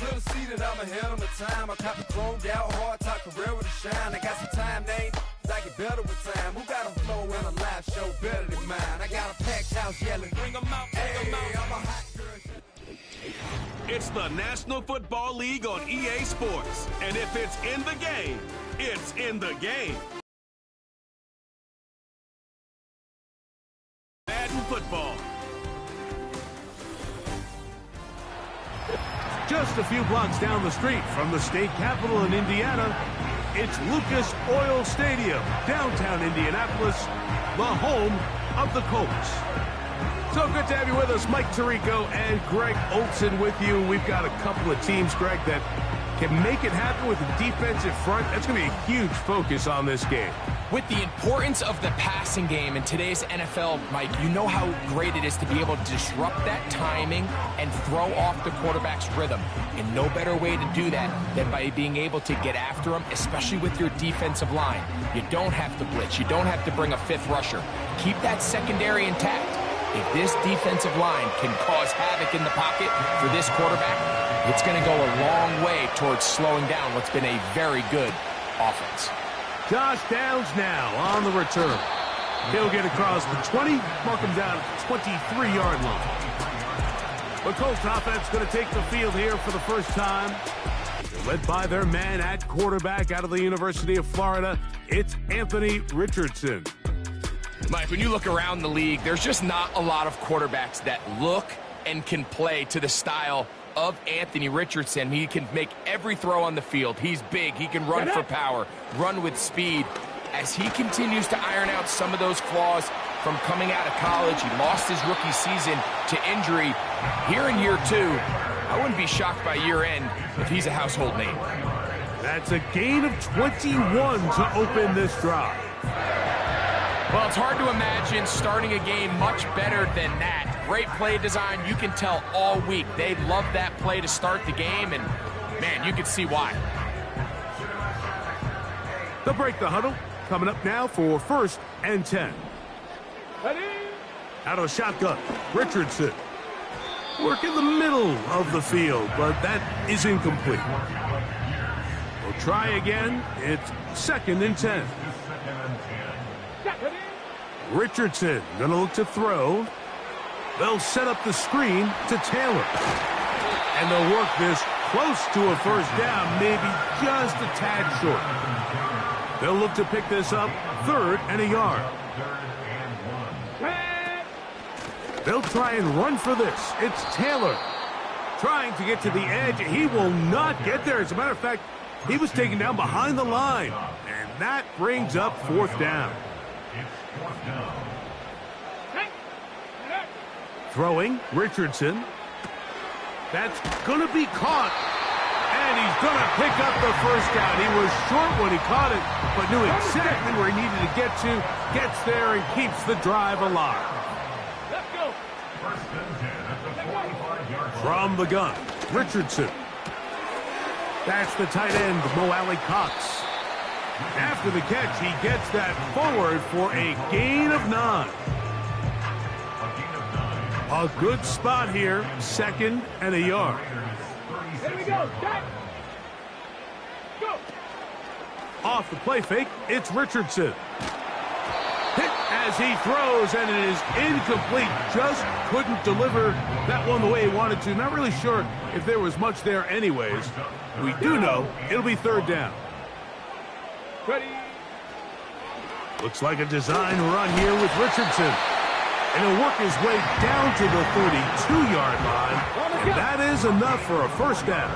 to the sea that I'm ahead of my time. I cop the chromed out, hard top career with a shine. I got some time, name, I get better with time. Who got a flow and a live show better than mine? I got a packed house yelling, bring them out, bring them out. I'm a hot girl. It's the National Football League on EA Sports. And if it's in the game, it's in the game. Madden football. Just a few blocks down the street from the state capitol in Indiana, it's Lucas Oil Stadium, downtown Indianapolis, the home of the Colts. So good to have you with us, Mike Tirico and Greg Olson with you. We've got a couple of teams, Greg, that can make it happen with the defensive front. That's going to be a huge focus on this game. With the importance of the passing game in today's NFL, Mike, you know how great it is to be able to disrupt that timing and throw off the quarterback's rhythm. And no better way to do that than by being able to get after him, especially with your defensive line. You don't have to blitz. You don't have to bring a fifth rusher. Keep that secondary intact. If this defensive line can cause havoc in the pocket for this quarterback, it's going to go a long way towards slowing down what's been a very good offense. Josh Downs now on the return. He'll get across the 20, mark him down at the 23-yard line. The Colts offense going to take the field here for the first time. They're led by their man at quarterback out of the University of Florida. It's Anthony Richardson. Mike, when you look around the league, there's just not a lot of quarterbacks that look and can play to the style of Anthony Richardson. He can make every throw on the field. He's big. He can run for power, run with speed. As he continues to iron out some of those flaws from coming out of college, he lost his rookie season to injury. Here in year two, I wouldn't be shocked by year end if he's a household name. That's a gain of 21 to open this drive. Well, it's hard to imagine starting a game much better than that. Great play design. You can tell all week they love that play to start the game, and, man, you can see why. They'll break the huddle. Coming up now for 1st and 10. Ready? Out of shotgun, Richardson. Work in the middle of the field, but that is incomplete. We'll try again. It's 2nd and 10. Richardson going to look to throw. They'll set up the screen to Taylor. And they'll work this close to a first down, maybe just a tad short. They'll look to pick this up 3rd and a yard. They'll try and run for this. It's Taylor trying to get to the edge. He will not get there. As a matter of fact, he was taken down behind the line. And that brings up 4th down. Throwing, Richardson. That's going to be caught. And he's going to pick up the first down. He was short when he caught it, but knew exactly where he needed to get to. Gets there and keeps the drive alive. Let's go. From the gun, Richardson. That's the tight end, Mo Alley Cox. After the catch, he gets that forward for a gain of 9. A good spot here, 2nd and a yard. Here we go. Go. Off the play fake, it's Richardson. Hit as he throws, and it is incomplete. Just couldn't deliver that one the way he wanted to. Not really sure if there was much there anyways. We do know it'll be 3rd down. Ready. Looks like a design run here with Richardson. And he'll work his way down to the 32-yard line. And that is enough for a first down.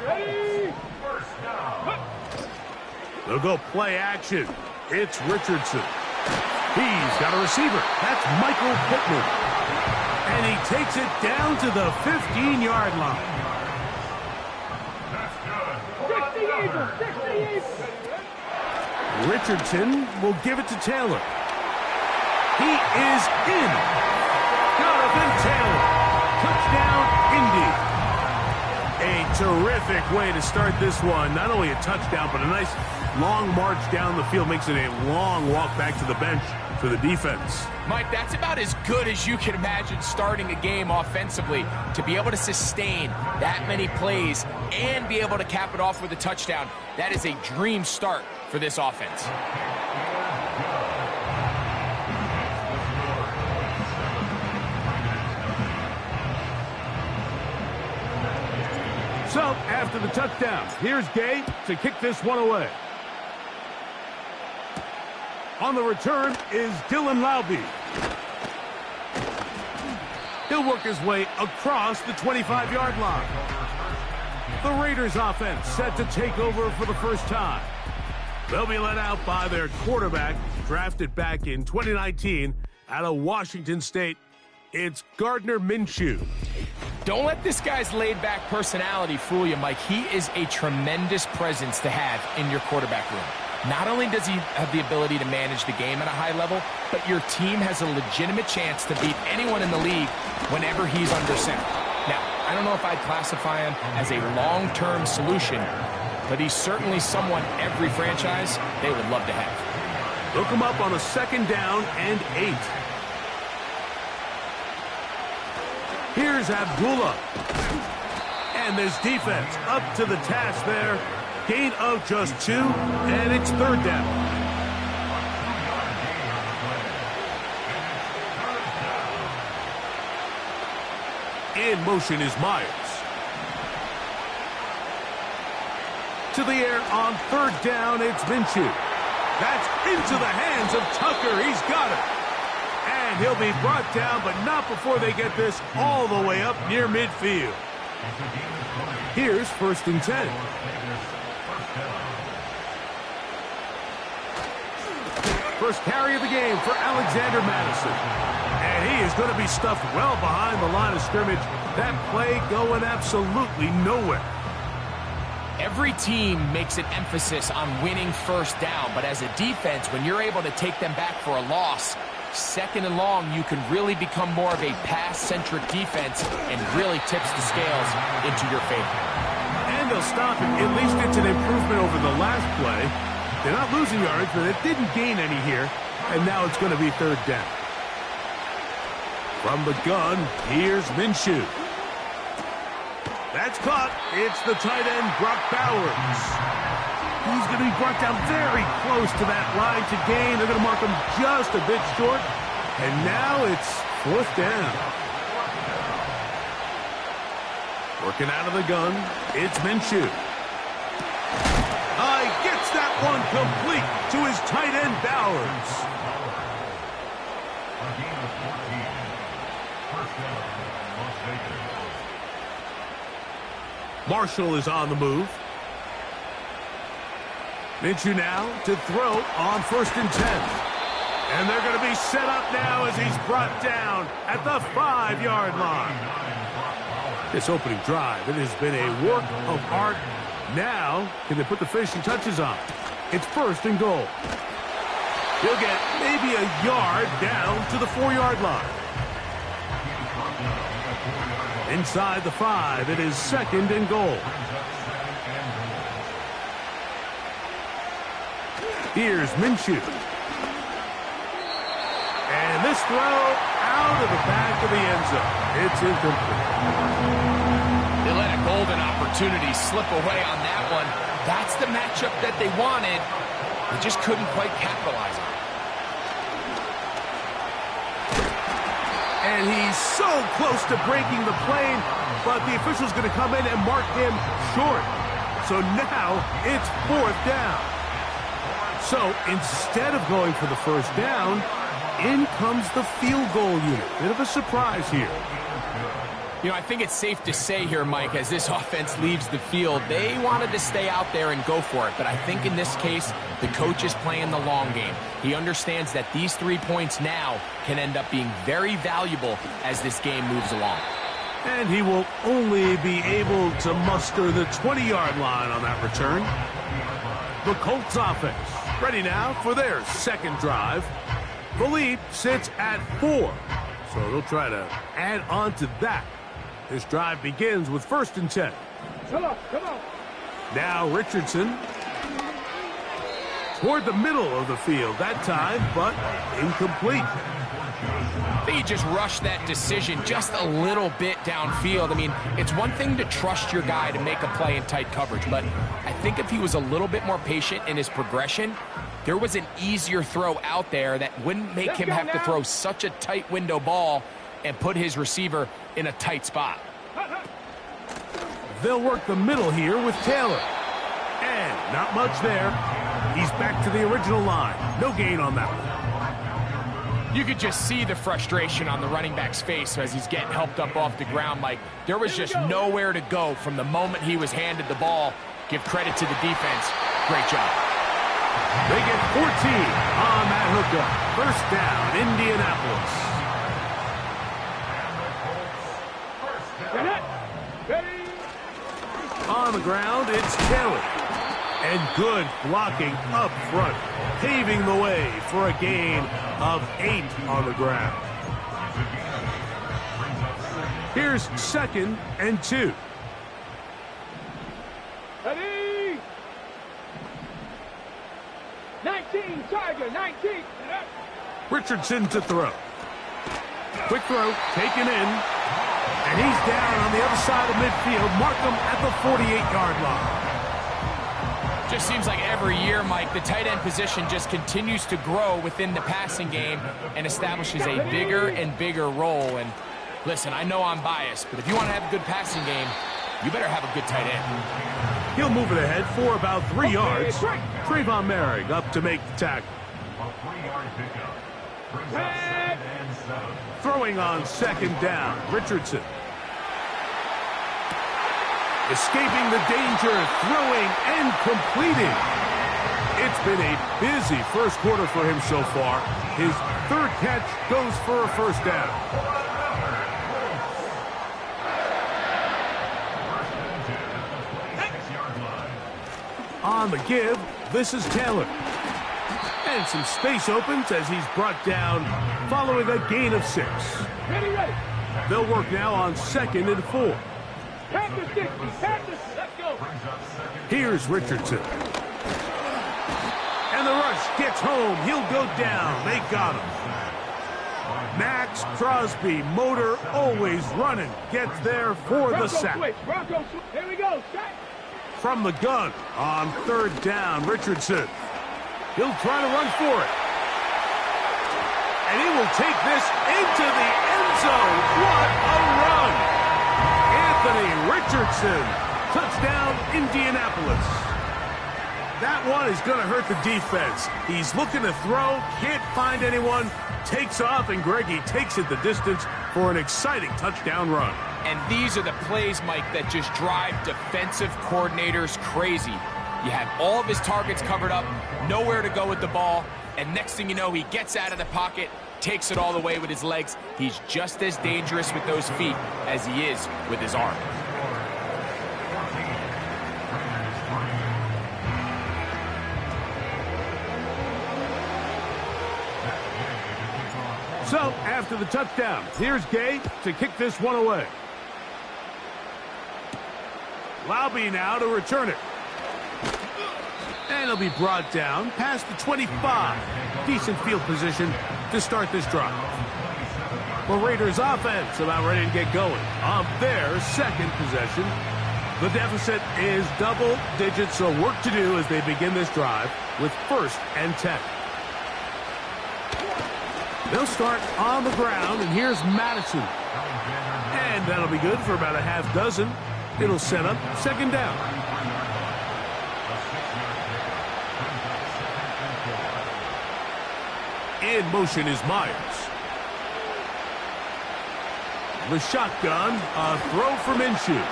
Ready. They'll go play action. It's Richardson. He's got a receiver. That's Michael Pittman. And he takes it down to the 15-yard line. Richardson will give it to Taylor. He is in. Jonathan Taylor. Touchdown, Indy. A terrific way to start this one. Not only a touchdown, but a nice long march down the field. Makes it a long walk back to the bench for the defense. Mike, that's about as good as you can imagine starting a game offensively. To be able to sustain that many plays and be able to cap it off with a touchdown, that is a dream start for this offense. So, after the touchdown, here's Gay to kick this one away. On the return is Dylan Laube. He'll work his way across the 25-yard line. The Raiders offense set to take over for the first time. They'll be led out by their quarterback, drafted back in 2019 out of Washington State. It's Gardner Minshew. Don't let this guy's laid-back personality fool you, Mike. He is a tremendous presence to have in your quarterback room. Not only does he have the ability to manage the game at a high level, but your team has a legitimate chance to beat anyone in the league whenever he's under center. Now, I don't know if I'd classify him as a long-term solution, but he's certainly someone every franchise they would love to have. They'll come up on a 2nd down and 8. Here's Abdullah. And this defense up to the task there. Gain of just 2, and it's 3rd down. In motion is Myers. To the air on 3rd down, it's Minshew. That's into the hands of Tucker. He's got it. And he'll be brought down, but not before they get this all the way up near midfield. Here's 1st and 10. First carry of the game for Alexander Madison. And he is going to be stuffed well behind the line of scrimmage. That play going absolutely nowhere. Every team makes an emphasis on winning first down, but as a defense, when you're able to take them back for a loss, 2nd and long, you can really become more of a pass-centric defense and really tips the scales into your favor. And they'll stop it. At least it's an improvement over the last play. They're not losing yards, but it didn't gain any here. And now it's going to be 3rd down. From the gun, here's Minshew. That's caught. It's the tight end, Brock Bowers. He's going to be brought down very close to that line to gain. They're going to mark him just a bit short. And now it's 4th down. Working out of the gun, it's Minshew. He gets that one complete to his tight end, Bowers. Marshall is on the move. Minshew now to throw on 1st and 10. And they're going to be set up now as he's brought down at the 5-yard line. This opening drive, it has been a work of art. Now, can they put the finishing touches on? It's 1st and goal. He'll get maybe a yard down to the 4-yard line. Inside the 5, it is 2nd and goal. Here's Minshew. And this throw out of the back of the end zone. It's incomplete. They let a golden opportunity slip away on that one. That's the matchup that they wanted. They just couldn't quite capitalize on it. And he's so close to breaking the plane, but the official's going to come in and mark him short. So now it's 4th down. So instead of going for the 1st down, in comes the field goal unit. Bit of a surprise here. You know, I think it's safe to say here, Mike, as this offense leaves the field, they wanted to stay out there and go for it. But I think in this case, the coach is playing the long game. He understands that these 3 points now can end up being very valuable as this game moves along. And he will only be able to muster the 20-yard line on that return. The Colts offense ready now for their 2nd drive. The lead sits at 4, so they'll try to add on to that. This drive begins with 1st and 10. Come on. Now Richardson toward the middle of the field that time, but incomplete. I think he just rushed that decision just a little bit downfield. I mean, it's one thing to trust your guy to make a play in tight coverage, but I think if he was a little bit more patient in his progression, there was an easier throw out there that wouldn't make him have to throw such a tight window ball and put his receiver in a tight spot. They'll work the middle here with Taylor. And not much there. He's back to the original line. No gain on that one. You could just see the frustration on the running back's face as he's getting helped up off the ground. Like, there was just nowhere to go from the moment he was handed the ball. Give credit to the defense. Great job. They get 14 on that hookup. First down, Indianapolis. On the ground, it's Taylor. And good blocking up front, paving the way for a gain of 8 on the ground. Here's 2nd and 2. Ready? 19, Charger, 19. Richardson to throw. Quick throw, taken in. And he's down on the other side of midfield. Mark him at the 48-yard line. Just seems like every year, Mike, the tight end position just continues to grow within the passing game and establishes a bigger and bigger role. And listen, I know I'm biased, but if you want to have a good passing game, you better have a good tight end. He'll move it ahead for about 3 yards. Trayvon Merrick up to make the tackle. Throwing on 2nd down, Richardson. Escaping the danger, throwing and completing. It's been a busy first quarter for him so far. His 3rd catch goes for a first down. On the give, this is Taylor. And some space opens as he's brought down following a gain of 6. Ready. They'll work now on 2nd and 4. Pass the 60, let's go. Here's Richardson. And the rush gets home. He'll go down. They got him. Max Crosby, motor always running, gets there for the sack. Bronco switch. Here we go. Sack. From the gun on 3rd down, Richardson. He'll try to run for it. And he will take this into the end zone. What a run! Anthony Richardson, touchdown Indianapolis. That one is going to hurt the defense. He's looking to throw, can't find anyone, takes off, and Greggy takes it the distance for an exciting touchdown run. And these are the plays, Mike, that just drive defensive coordinators crazy. You have all of his targets covered up, nowhere to go with the ball, and next thing you know, he gets out of the pocket, takes it all the way with his legs. He's just as dangerous with those feet as he is with his arm. So, after the touchdown, here's Gay to kick this one away. Laube now to return it. And he'll be brought down past the 25. Decent field position to start this drive. Well, Raiders offense about ready to get going on their 2nd possession. The deficit is double digits, so work to do as they begin this drive with 1st and 10. They'll start on the ground, and here's Madison. And that'll be good for about a half dozen. It'll set up 2nd down. In motion is Myers. The shotgun, a throw for Minshew.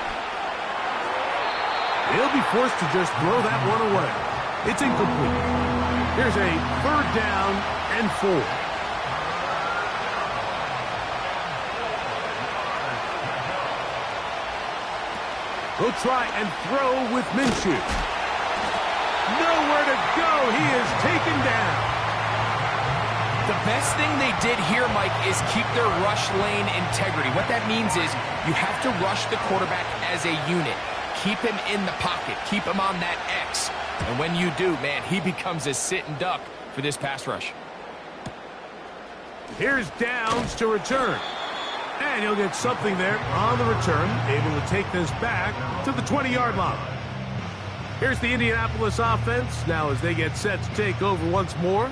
He'll be forced to just throw that one away. It's incomplete. Here's a 3rd down and 4. He'll try and throw with Minshew. Nowhere to go. He is taken down. The best thing they did here, Mike, is keep their rush lane integrity. What that means is you have to rush the quarterback as a unit. keep him in the pocket. Keep him on that X. And when you do, man, he becomes a sitting duck for this pass rush. Here's Downs to return. And he'll get something there on the return, able to take this back to the 20-yard line. Here's the Indianapolis offense. Now as they get set to take over once more,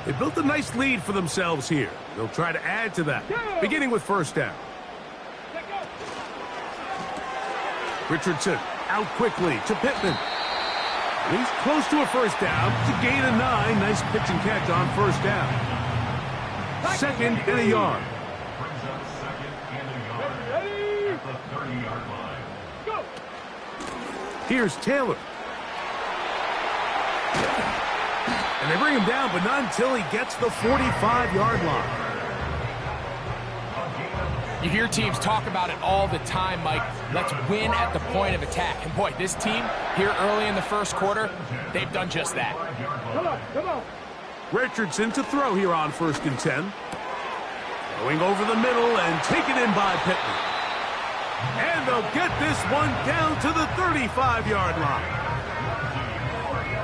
they built a nice lead for themselves here. They'll try to add to that, beginning with first down. Richardson out quickly to Pittman. He's close to a first down. It's a gain of 9. Nice pitch and catch on first down. Second and a yard. Here's Taylor. And they bring him down, but not until he gets the 45-yard line. You hear teams talk about it all the time, Mike. Let's win at the point of attack. And boy, this team here early in the first quarter, they've done just that. Come on. Richardson to throw here on 1st and 10. Going over the middle and taken in by Pittman. And they'll get this one down to the 35-yard line.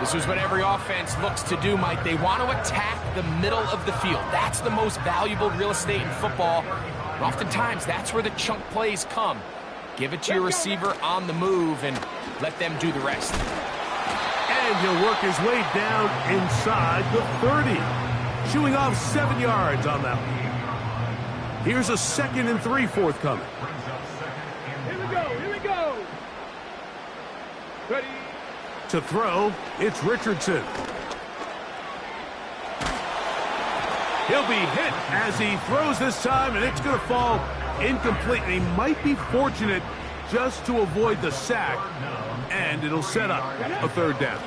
This is what every offense looks to do, Mike. They want to attack the middle of the field. That's the most valuable real estate in football. And oftentimes, that's where the chunk plays come. Give it to your receiver on the move and let them do the rest. And he'll work his way down inside the 30. Shooing off 7 yards on that one. Here's a 2nd and 3 forthcoming. Here we go. Ready. To throw, it's Richardson. He'll be hit as he throws this time, and it's going to fall incomplete. And he might be fortunate just to avoid the sack, and it'll set up a 3rd down.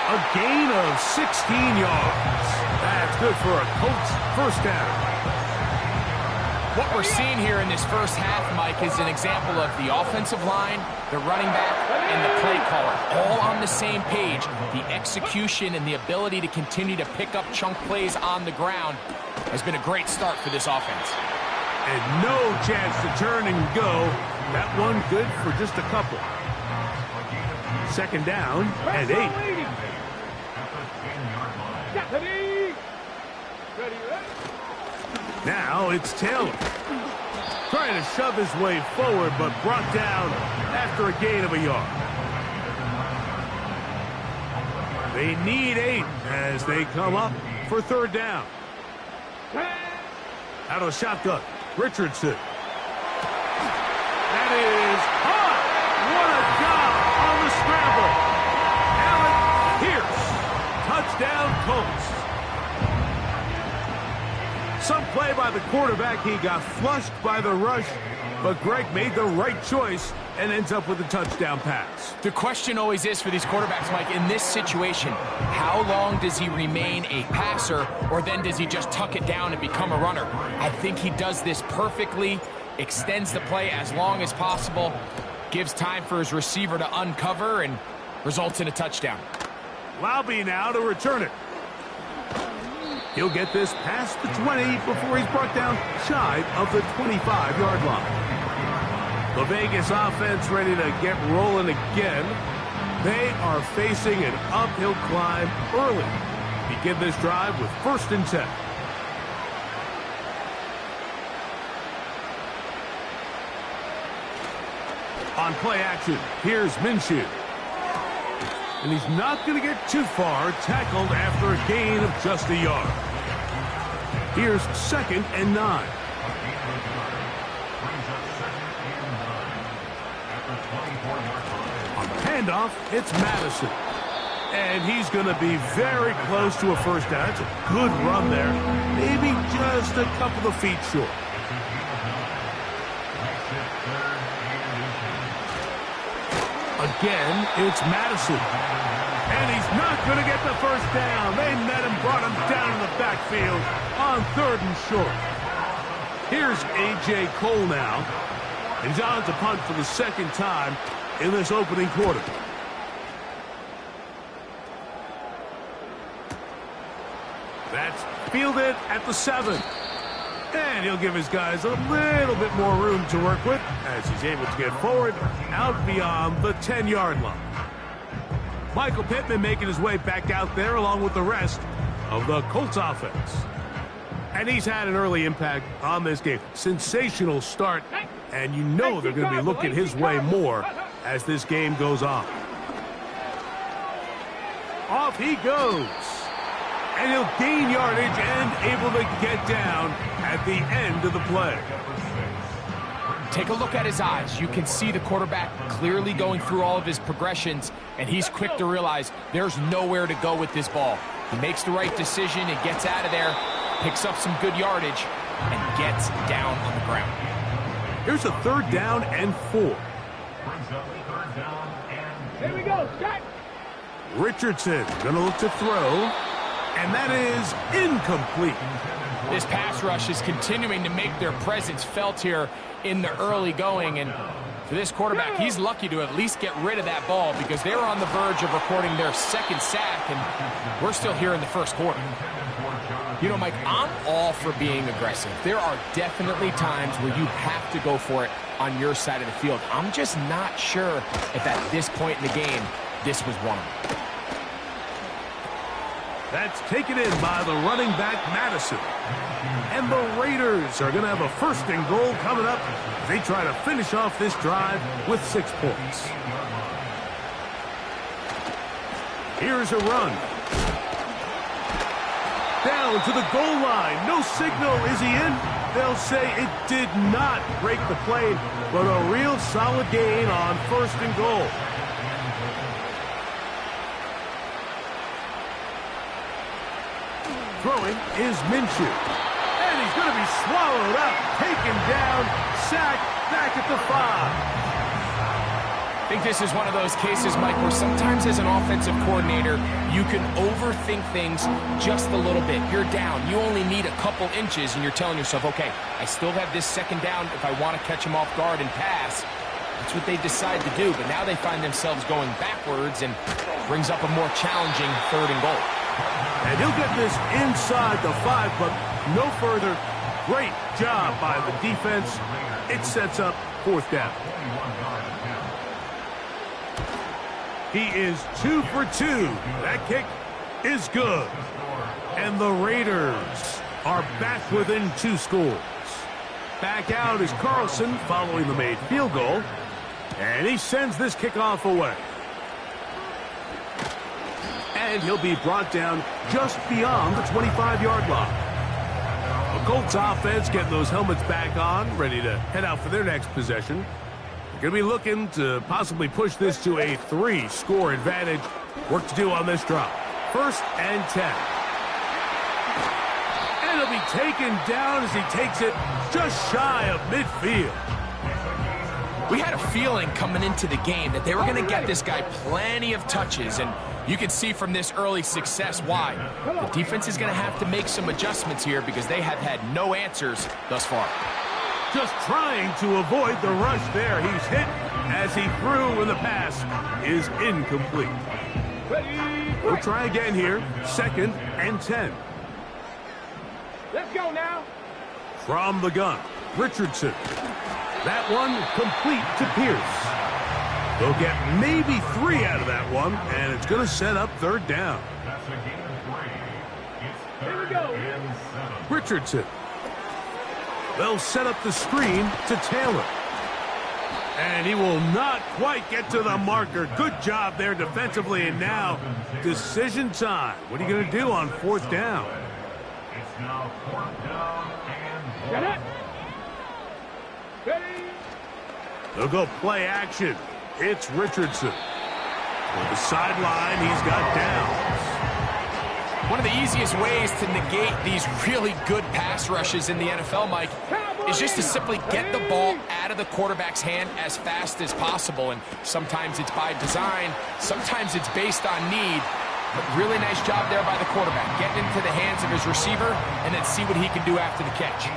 A gain of 16 yards. That's good for a Colts first down. What we're seeing here in this first half, Mike, is an example of the offensive line, the running back, and the play caller all on the same page. The execution and the ability to continue to pick up chunk plays on the ground has been a great start for this offense. And no chance to turn and go. That one good for just a couple. 2nd down and 8. Now it's Taylor. Trying to shove his way forward, but brought down after a gain of a yard. They need 8 as they come up for 3rd down. Out of the shotgun, Richardson. That is hot. What a job on the scramble. Alec Pierce. Touchdown, Colts. Some play by the quarterback. He got flushed by the rush, but Greg made the right choice and ends up with a touchdown pass. The question always is for these quarterbacks, Mike, in this situation, how long does he remain a passer, or then does he just tuck it down and become a runner? I think he does this perfectly, extends the play as long as possible, gives time for his receiver to uncover, and results in a touchdown. Laube now to return it. He'll get this past the 20 before he's brought down shy of the 25-yard line. The Vegas offense ready to get rolling again. They are facing an uphill climb early. Begin this drive with 1st and 10. On play action, here's Minshew. And he's not going to get too far, tackled after a gain of just a yard. Here's 2nd and 9. On the handoff, it's Madison. And he's going to be very close to a first down. It's a good run there. Maybe just a couple of feet short. Again, it's Madison. And he's not going to get the first down. They met him, brought him down in the backfield on 3rd and short. Here's A.J. Cole now. And he's on to punt for the 2nd time in this opening quarter. That's fielded at the 7. And he'll give his guys a little bit more room to work with as he's able to get forward out beyond the 10-yard line. Michael Pittman making his way back out there along with the rest of the Colts offense. And he's had an early impact on this game. Sensational start, and you know they're going to be looking his way more as this game goes on. Off he goes. And he'll gain yardage and able to get down at the end of the play. Take a look at his eyes. You can see the quarterback clearly going through all of his progressions, and he's quick to realize there's nowhere to go with this ball. He makes the right decision and gets out of there, picks up some good yardage, and gets down on the ground. Here's a 3rd down and 4. Here we go, Scott. Richardson going to look to throw, and that is incomplete. This pass rush is continuing to make their presence felt here in the early going, and for this quarterback, he's lucky to at least get rid of that ball because they were on the verge of recording their 2nd sack, and we're still here in the 1st quarter. You know, Mike, I'm all for being aggressive. There are definitely times where you have to go for it on your side of the field. I'm just not sure if at this point in the game, this was one of them. That's taken in by the running back, Madison. And the Raiders are going to have a 1st and goal coming up. They try to finish off this drive with 6 points. Here's a run. Down to the goal line. No signal. Is he in? They'll say it did not break the play, but a real solid gain on 1st and goal. Throwing is Minshew. And he's going to be swallowed up, taken down, sacked, back at the 5. I think this is one of those cases, Mike, where sometimes as an offensive coordinator, you can overthink things just a little bit. You're down. You only need a couple inches, and you're telling yourself, okay, I still have this 2nd down if I want to catch him off guard and pass. That's what they decide to do, but now they find themselves going backwards and brings up a more challenging 3rd and goal. And he'll get this inside the 5, but no further. Great job by the defense. It sets up 4th down. He is 2 for 2. That kick is good. And the Raiders are back within 2 scores. Back out is Carlson following the made field goal. And he sends this kickoff away. And he'll be brought down just beyond the 25-yard line. The Colts offense getting those helmets back on, ready to head out for their next possession. They're going to be looking to possibly push this to a 3-score advantage. Work to do on this drop. 1st and 10. And he'll be taken down as he takes it just shy of midfield. We had a feeling coming into the game that they were going to get this guy plenty of touches, and you can see from this early success why. The defense is going to have to make some adjustments here because they have had no answers thus far. Just trying to avoid the rush there. He's hit as he threw when the pass is incomplete. We'll try again here. 2nd and 10. Let's go now. From the gun, Richardson. That one complete to Pierce. They'll get maybe 3 out of that one, and it's going to set up 3rd down. Here we go. Richardson. They'll set up the screen to Taylor. And he will not quite get to the marker. Good job there defensively, and now decision time. What are you going to do on 4th down? It's now 4th down and 1. Get it. Ready. They'll go play action. It's Richardson. On the sideline, he's got downs. One of the easiest ways to negate these really good pass rushes in the NFL, Mike, is just to simply get the ball out of the quarterback's hand as fast as possible. And sometimes it's by design, sometimes it's based on need. But really nice job there by the quarterback, getting into the hands of his receiver and then see what he can do after the catch.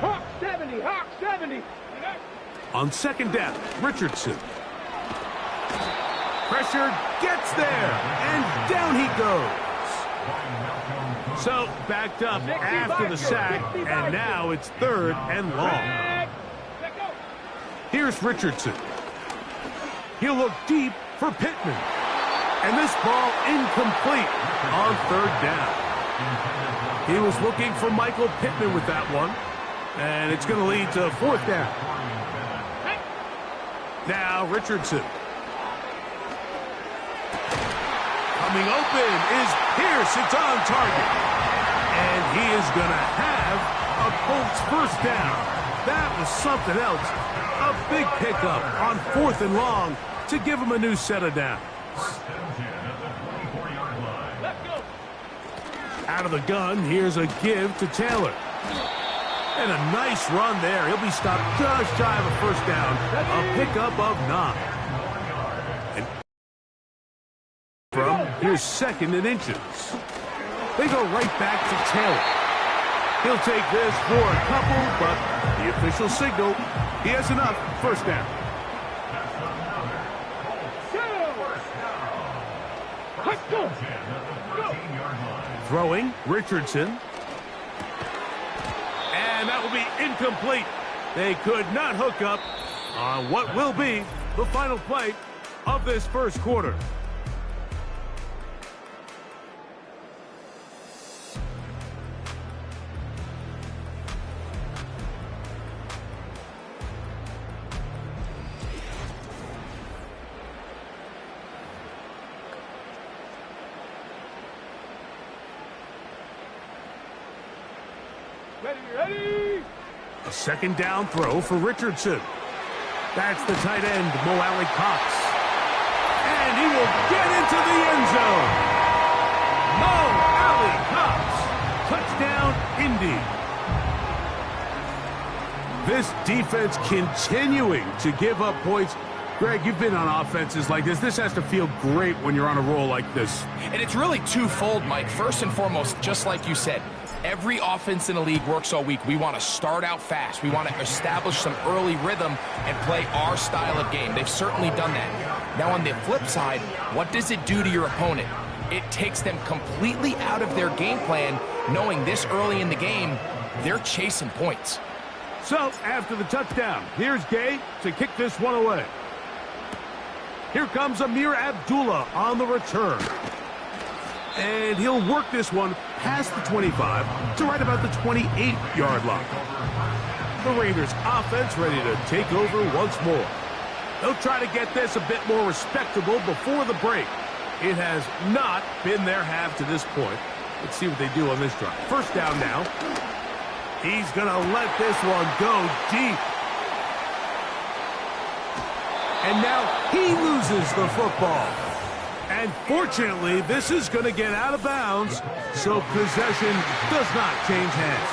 Hawk 70, Hawk 70. On 2nd down, Richardson. Pressure gets there, and down he goes. So, backed up after the sack, and now it's 3rd and long. Here's Richardson. He'll look deep for Pittman. And this ball incomplete on 3rd down. He was looking for Michael Pittman with that one. And it's going to lead to 4th down. Now Richardson. Coming open is Pierce. It's on target. And he is going to have a Colts 1st down. That was something else. A big pickup on 4th and long to give him a new set of downs. Out of the gun, here's a give to Taylor. And a nice run there. He'll be stopped just shy of a 1st down. A pickup of 9. And from here's 2nd and inches. They go right back to Taylor. He'll take this for a couple, but the official signal, he has enough. 1st down. Throwing, Richardson. And that will be incomplete. They could not hook up on what will be the final play of this 1st quarter. Ready. A 2nd down throw for Richardson. That's the tight end, Mo Alley Cox. And he will get into the end zone. Mo Alley Cox. Touchdown, Indy. This defense continuing to give up points. Greg, you've been on offenses like this. This has to feel great when you're on a roll like this. And it's really twofold, Mike. First and foremost, just like you said, every offense in the league works all week. We want to start out fast. We want to establish some early rhythm and play our style of game. They've certainly done that. Now, on the flip side, what does it do to your opponent? It takes them completely out of their game plan, knowing this early in the game, they're chasing points. So, after the touchdown, here's Gay to kick this one away. Here comes Amir Abdullah on the return. And he'll work this one past the 25 to right about the 28-yard line. The Raiders offense ready to take over once more. They'll try to get this a bit more respectable before the break. It has not been their half to this point. Let's see what they do on this drive. 1st down now. He's going to let this one go deep. And now he loses the football. And fortunately, this is going to get out of bounds, so possession does not change hands.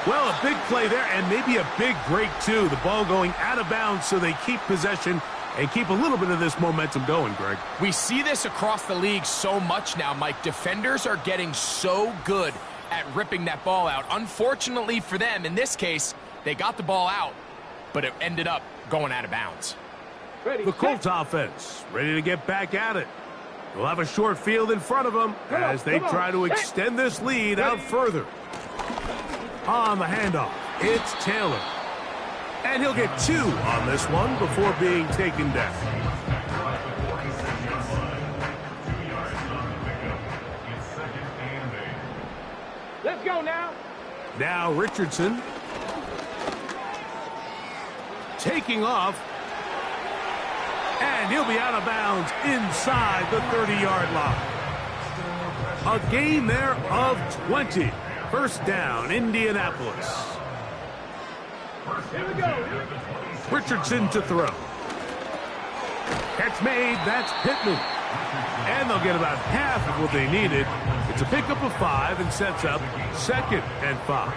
Well, a big play there, and maybe a big break, too. The ball going out of bounds, so they keep possession and keep a little bit of this momentum going, Greg. We see this across the league so much now, Mike. Defenders are getting so good at ripping that ball out. Unfortunately for them, in this case, they got the ball out, but it ended up going out of bounds. The Colts offense ready to get back at it. They'll have a short field in front of them as they try to extend this lead out further. On the handoff, it's Taylor. And he'll get 2 on this one before being taken down. Let's go now. Now Richardson taking off. And he'll be out of bounds inside the 30-yard line. A gain there of 20. 1st down, Indianapolis. Here we go. Richardson to throw. Catch made, that's Pittman. And they'll get about half of what they needed. It's a pickup of 5 and sets up 2nd and 5.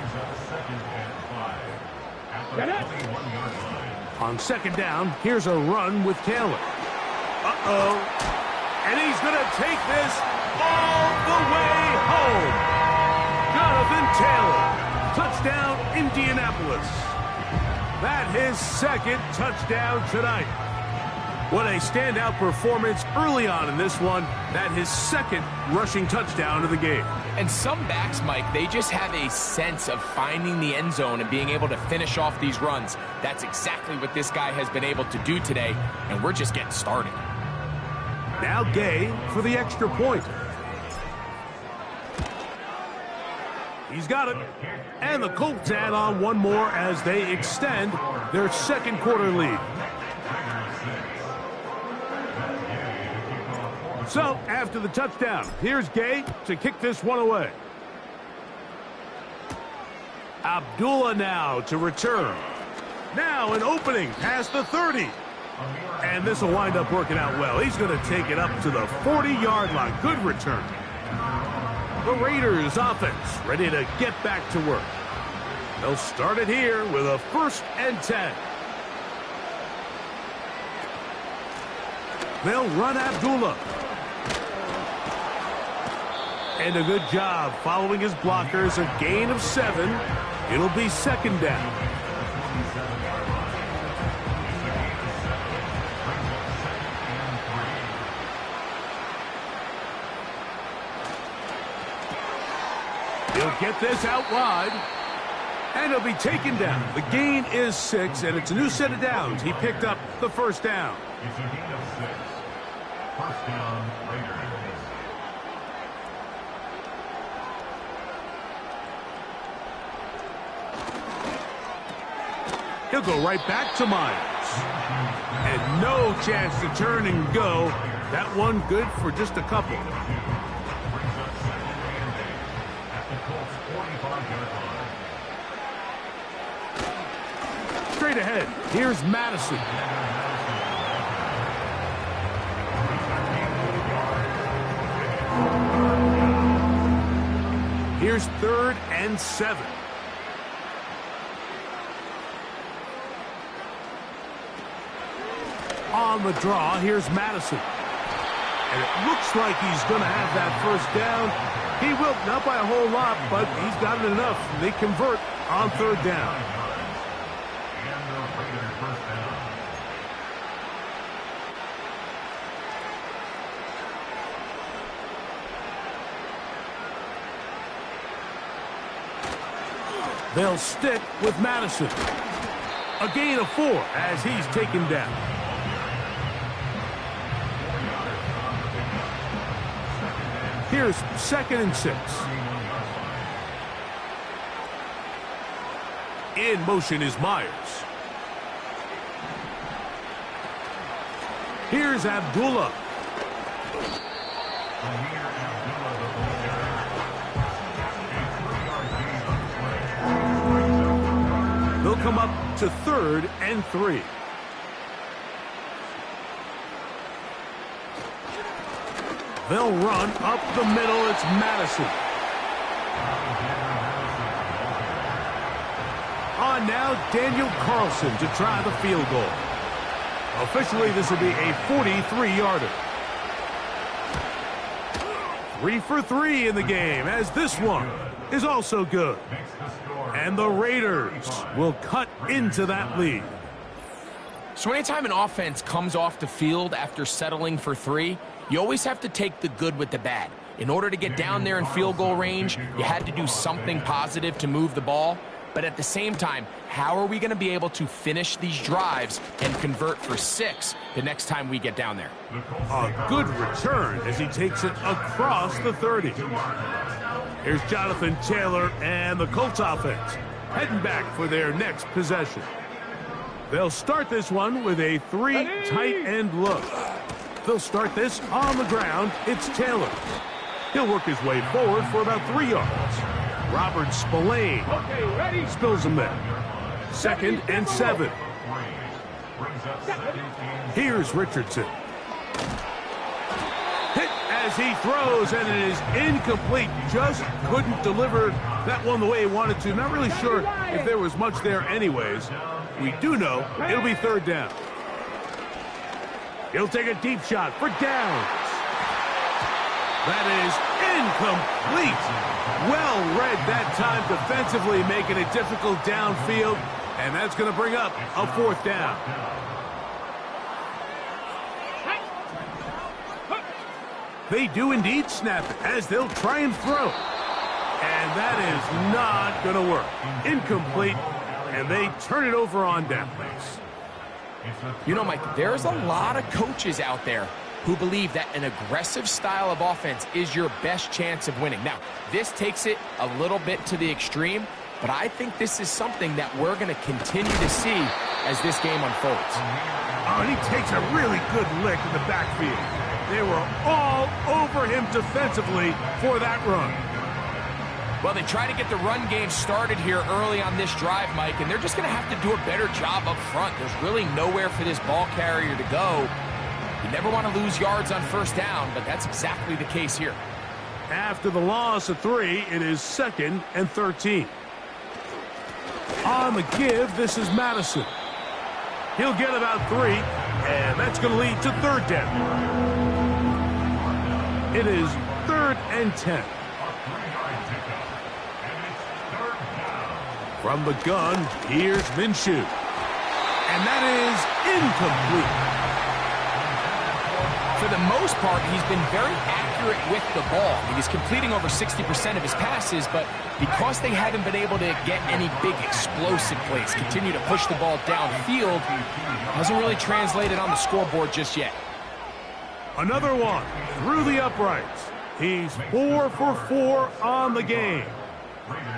On 2nd down, here's a run with Taylor. Uh-oh. And he's going to take this all the way home. Jonathan Taylor. Touchdown, Indianapolis. That his 2nd touchdown tonight. What a standout performance early on in this one. That his second rushing touchdown of the game. And some backs, Mike, they just have a sense of finding the end zone and being able to finish off these runs. That's exactly what this guy has been able to do today, and we're just getting started. Now Gay for the extra point. He's got it. And the Colts add on one more as they extend their second quarter lead. So, after the touchdown, here's Gay to kick this one away. Abdullah now to return. Now an opening past the 30. And this will wind up working out well. He's going to take it up to the 40-yard line. Good return. The Raiders offense ready to get back to work. They'll start it here with a 1st and 10. They'll run Abdullah. And a good job following his blockers. A gain of 7. It'll be 2nd down. He'll get this out wide. And he'll be taken down. The gain is 6, and it's a new set of downs. He picked up the 1st down. It's a gain of 6. 1st down, Raiders. He'll go right back to Myers. And no chance to turn and go. That one good for just a couple. Straight ahead, here's Madison. Here's 3rd and 7. On the draw, here's Madison. And it looks like he's going to have that 1st down. He will, not by a whole lot, but he's got it enough. They convert on 3rd down. And the Raiders 1st down. They'll stick with Madison. A gain of 4 as he's taken down. Here's 2nd and 6. In motion is Myers. Here's Abdullah. They'll come up to 3rd and 3. They'll run up the middle. It's Madison. On now, Daniel Carlson to try the field goal. Officially, this will be a 43-yarder. 3 for 3 in the game, as this one is also good. And the Raiders will cut into that lead. So anytime an offense comes off the field after settling for 3, you always have to take the good with the bad. In order to get down there in field goal range, you had to do something positive to move the ball. But at the same time, how are we going to be able to finish these drives and convert for 6 the next time we get down there? A good return as he takes it across the 30. Here's Jonathan Taylor and the Colts offense heading back for their next possession. They'll start this one with a 3 tight end look. They'll start this on the ground. It's Taylor. He'll work his way forward for about 3 yards. Robert Spillane spills him there. 2nd and 7. Here's Richardson. Hit as he throws, and it is incomplete. Just couldn't deliver that one the way he wanted to. Not really sure if there was much there anyways. We do know it'll be 3rd down. He'll take a deep shot for downs. That is incomplete. Well read that time defensively, making it difficult downfield, and that's going to bring up a 4th down. They do indeed snap it as they'll try and throw. And that is not going to work. Incomplete, and they turn it over on downs. You know, Mike, there's a lot of coaches out there who believe that an aggressive style of offense is your best chance of winning. Now, this takes it a little bit to the extreme, but I think this is something that we're going to continue to see as this game unfolds. Oh, and he takes a really good lick in the backfield. They were all over him defensively for that run. Well, they try to get the run game started here early on this drive, Mike, and they're just going to have to do a better job up front. There's really nowhere for this ball carrier to go. You never want to lose yards on first down, but that's exactly the case here. After the loss of 3, it is 2nd and 13. On the give, this is Madison. He'll get about 3, and that's going to lead to 3rd down. It is 3rd and 10. From the gun, here's Minshew. And that is incomplete. For the most part, he's been very accurate with the ball. He's completing over 60% of his passes, but because they haven't been able to get any big explosive plays, continue to push the ball downfield, hasn't really translated on the scoreboard just yet. Another one through the uprights. He's 4 for 4 on the game.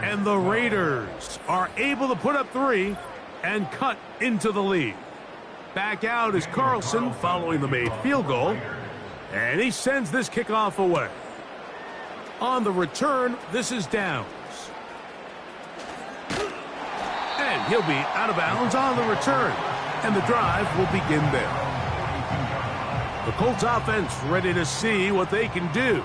And the Raiders are able to put up 3 and cut into the lead. Back out is Carlson following the made field goal. And he sends this kickoff away. On the return, this is Downs. And he'll be out of bounds on the return. And the drive will begin there. The Colts offense ready to see what they can do.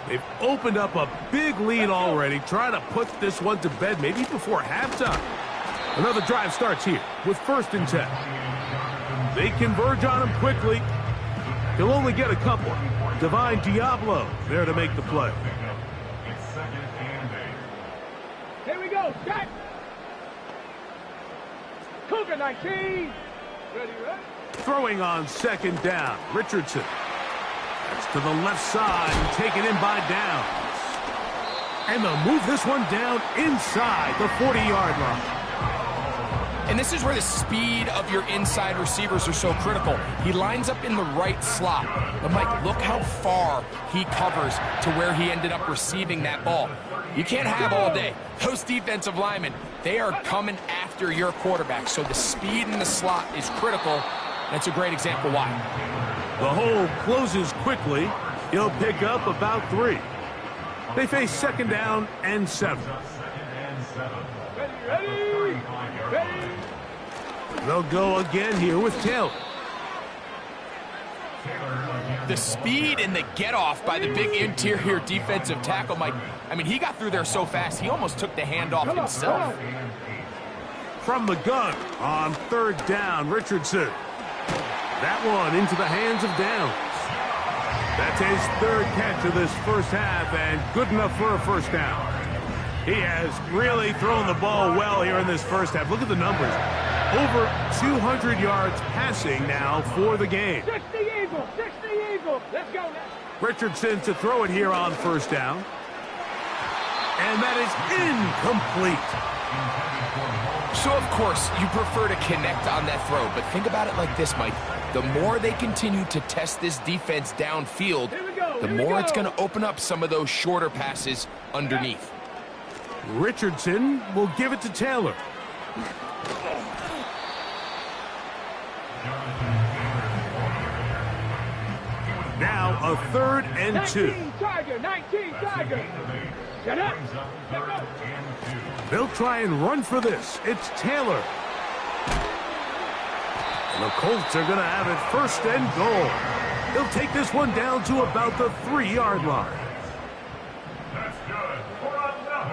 They've opened up a big lead already, trying to put this one to bed maybe before halftime. Another drive starts here with 1st and 10. They converge on him quickly. He'll only get a couple. Divine Diablo there to make the play. Here we go, set. Cougar 19. Ready, ready. Throwing on 2nd down, Richardson. That's to the left side and taken in by Downs. And they'll move this one down inside the 40-yard line. And this is where the speed of your inside receivers are so critical. He lines up in the right slot. But, Mike, look how far he covers to where he ended up receiving that ball. You can't have all day. Those defensive linemen, they are coming after your quarterback. So the speed in the slot is critical. That's a great example why. The hole closes quickly. He'll pick up about 3. They face 2nd down and 7. Ready, ready. They'll go again here with Taylor. The speed and the get-off by the big interior defensive tackle, Mike. I mean, he got through there so fast, he almost took the handoff himself. From the gun on 3rd down, Richardson. That one into the hands of Downs. That's his 3rd catch of this first half, and good enough for a 1st down. He has really thrown the ball well here in this first half. Look at the numbers. Over 200 yards passing now for the game. 60 Eagles, 60 Eagles. Let's go now. Richardson to throw it here on 1st down. And that is incomplete. So, of course, you prefer to connect on that throw, but think about it like this, Mike. The more they continue to test this defense downfield, the more it's going to open up some of those shorter passes underneath. Richardson will give it to Taylor. Now a 3rd and 2. 19 Tiger, 19 Tiger. Get up. They'll try and run for this. It's Taylor. And the Colts are going to have it 1st and goal. He'll take this one down to about the 3-yard line.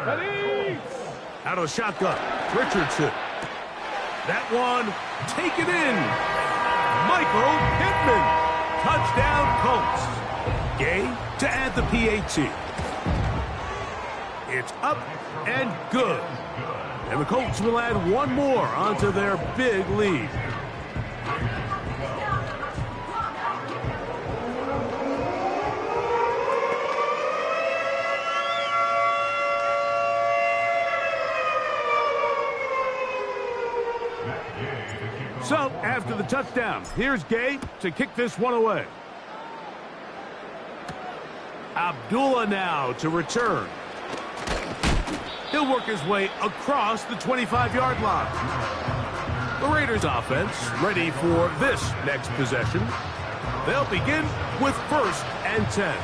Ready. Out of shotgun, Richardson. That one taken in. Michael Pittman. Touchdown Colts. Gay to add the PAT. It's up and good. And the Colts will add one more onto their big lead. So, after the touchdown, here's Gay to kick this one away. Abdullah now to return. He'll work his way across the 25-yard line. The Raiders offense ready for this next possession. They'll begin with 1st and 10.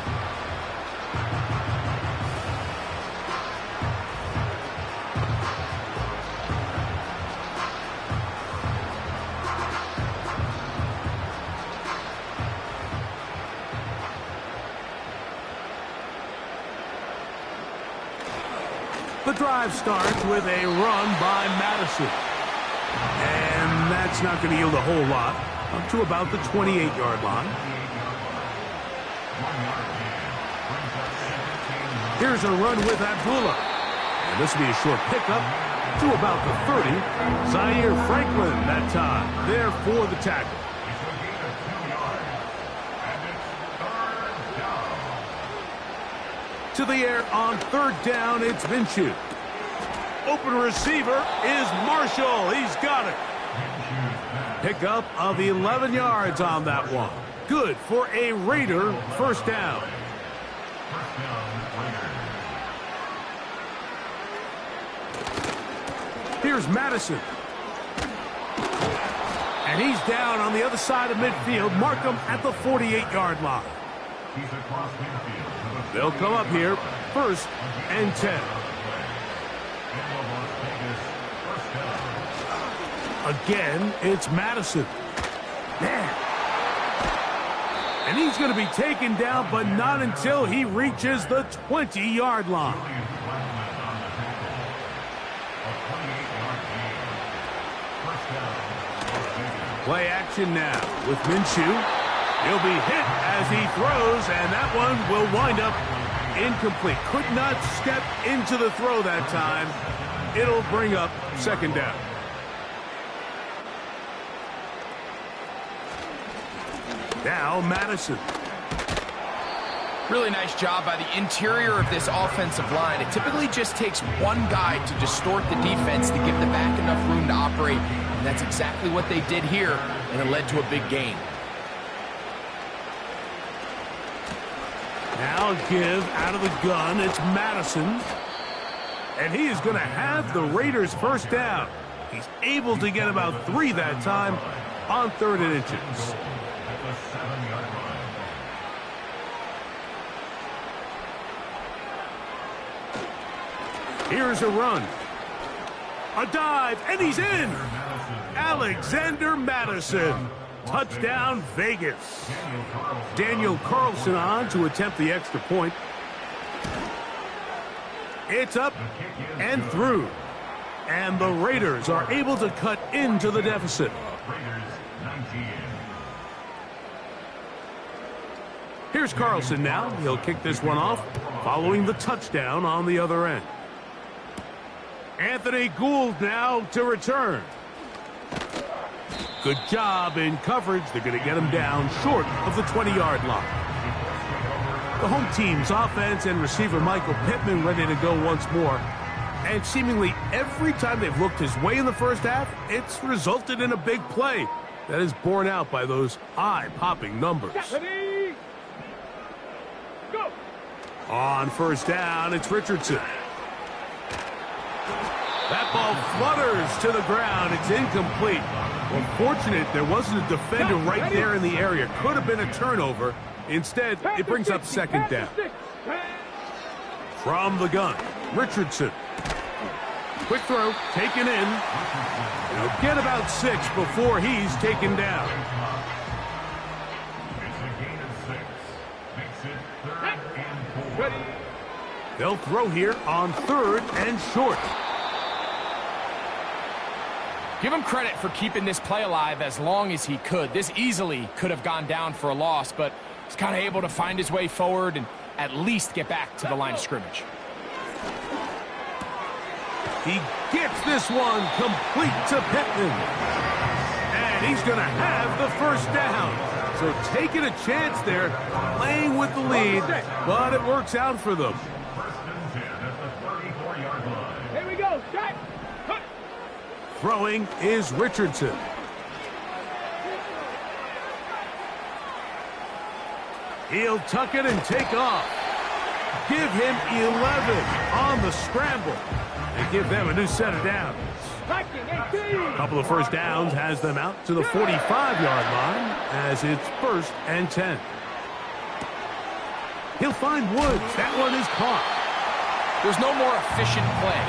The drive starts with a run by Madison. And that's not going to yield a whole lot. Up to about the 28-yard line. Here's a run with Abdullah. And this will be a short pickup to about the 30. Zaire Franklin that time there for the tackle. To the air on 3rd down, it's Minshew. Open receiver is Marshall. He's got it. Pickup of 11 yards on that one. Good for a Raider 1st down. Here's Madison. And he's down on the other side of midfield. Mark him at the 48-yard line. They'll come up here, 1st and 10. Again, it's Madison. Man. And he's going to be taken down, but not until he reaches the 20-yard line. Play action now with Minshew. He'll be hit as he throws, and that one will wind up incomplete. Could not step into the throw that time. It'll bring up 2nd down. Now Madison. Really nice job by the interior of this offensive line. It typically just takes one guy to distort the defense to give the back enough room to operate, and that's exactly what they did here, and it led to a big gain. Now give out of the gun. It's Madison. And he is going to have the Raiders 1st down. He's able to get about 3 that time on 3rd and inches. Here's a run. A dive, and he's in. Alexander Madison. Touchdown, Vegas. Daniel Carlson on to attempt the extra point. It's up and through. And the Raiders are able to cut into the deficit. Here's Carlson now. He'll kick this one off following the touchdown on the other end. Anthony Gould now to return. Good job in coverage. They're going to get him down short of the 20-yard line. The home team's offense and receiver Michael Pittman ready to go once more. And seemingly every time they've looked his way in the 1st half, it's resulted in a big play that is borne out by those eye-popping numbers. Go. On 1st down, it's Richardson. That ball flutters to the ground. It's incomplete. Unfortunate there wasn't a defender right there in the area. Could have been a turnover. Instead, it brings up 2nd down. From the gun, Richardson. Quick throw, taken in. He'll get about 6 before he's taken down. It's a gain of 6. Makes it 3rd and 4. They'll throw here on 3rd and short. Give him credit for keeping this play alive as long as he could. This easily could have gone down for a loss, but he's kind of able to find his way forward and at least get back to the line of scrimmage. He gets this one complete to Pittman. And he's going to have the 1st down. So taking a chance there, playing with the lead, but it works out for them. 1st and 10 at the 34-yard line. Here we go. Jack. Throwing is Richardson. He'll tuck it and take off. Give him 11 on the scramble. And give them a new set of downs. A couple of first downs has them out to the 45-yard line as it's 1st and 10. He'll find Woods. That one is caught. There's no more efficient play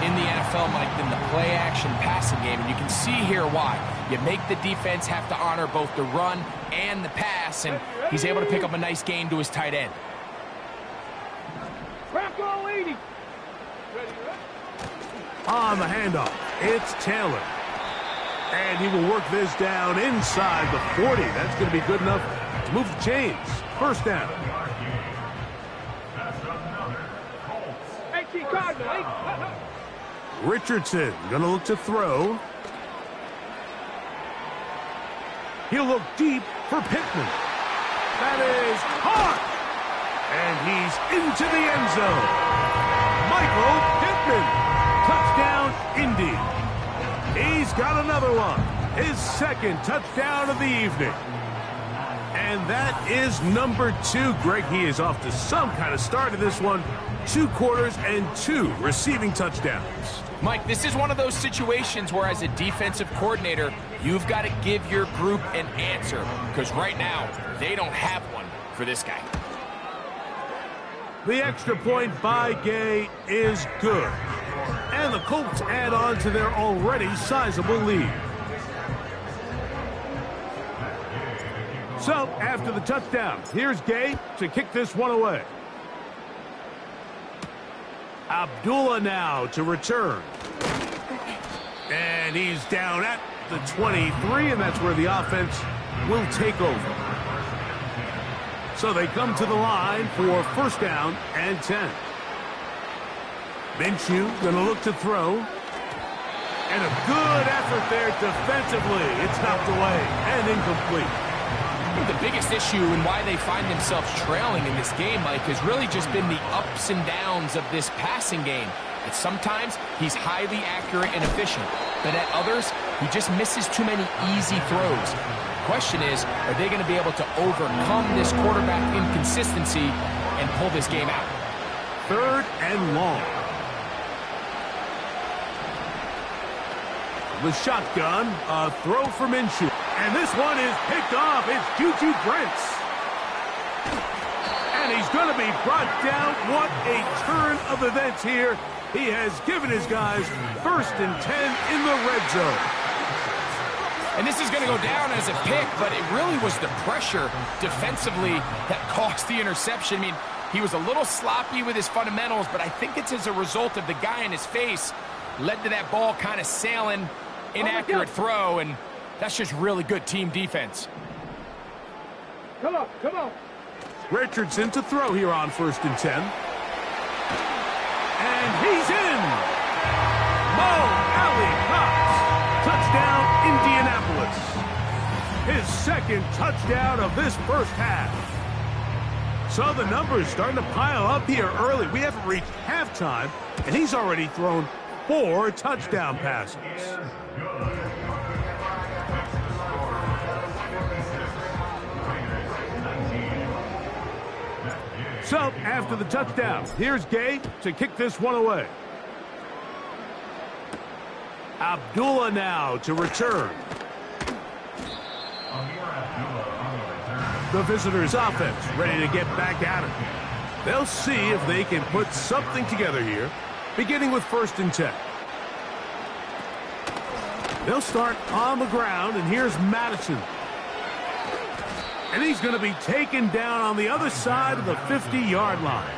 in the NFL, Mike, than the play-action passing game, and you can see here why. You make the defense have to honor both the run and the pass, and he's able to pick up a nice gain to his tight end. On the handoff, it's Taylor. And he will work this down inside the 40. That's going to be good enough to move the chains. 1st down. Richardson going to look to throw. He'll look deep for Pittman. That is caught. And he's into the end zone. Michael Pittman. Touchdown, Indy. He's got another one. His 2nd touchdown of the evening. And that is number 2. Greg, he is off to some kind of start in this one. 2 quarters and 2 receiving touchdowns. Mike, this is one of those situations where as a defensive coordinator, you've got to give your group an answer. Because right now, they don't have one for this guy. The extra point by Gay is good. And the Colts add on to their already sizable lead. So, after the touchdown, here's Gay to kick this one away. Abdullah now to return. And he's down at the 23, and that's where the offense will take over. So they come to the line for 1st down and 10. Minshew going to look to throw. And a good effort there defensively. It's knocked away and incomplete. The biggest issue and why they find themselves trailing in this game, Mike, has really just been the ups and downs of this passing game. And sometimes he's highly accurate and efficient, but at others, he just misses too many easy throws. The question is, are they going to be able to overcome this quarterback inconsistency and pull this game out? 3rd and long. The shotgun, a throw for Minshew. And this one is picked off. It's Juju Brents. And he's going to be brought down. What a turn of events here. He has given his guys 1st and 10 in the red zone. And this is going to go down as a pick, but it really was the pressure defensively that caused the interception. I mean, he was a little sloppy with his fundamentals, but I think it's as a result of the guy in his face led to that ball kind of sailing. Inaccurate throw, and that's just really good team defense. Come on, come on. Richardson to throw here on 1st and 10. And he's in. Mo Alley-Cox. Touchdown, Indianapolis. His 2nd touchdown of this 1st half. So the numbers starting to pile up here early. We haven't reached halftime, and he's already thrown 4 touchdown passes. So, after the touchdown, here's Gay to kick this one away. Abdullah now to return. The visitors' offense ready to get back at it. They'll see if they can put something together here, beginning with 1st and 10. They'll start on the ground, and here's Madison. And he's going to be taken down on the other side of the 50-yard line.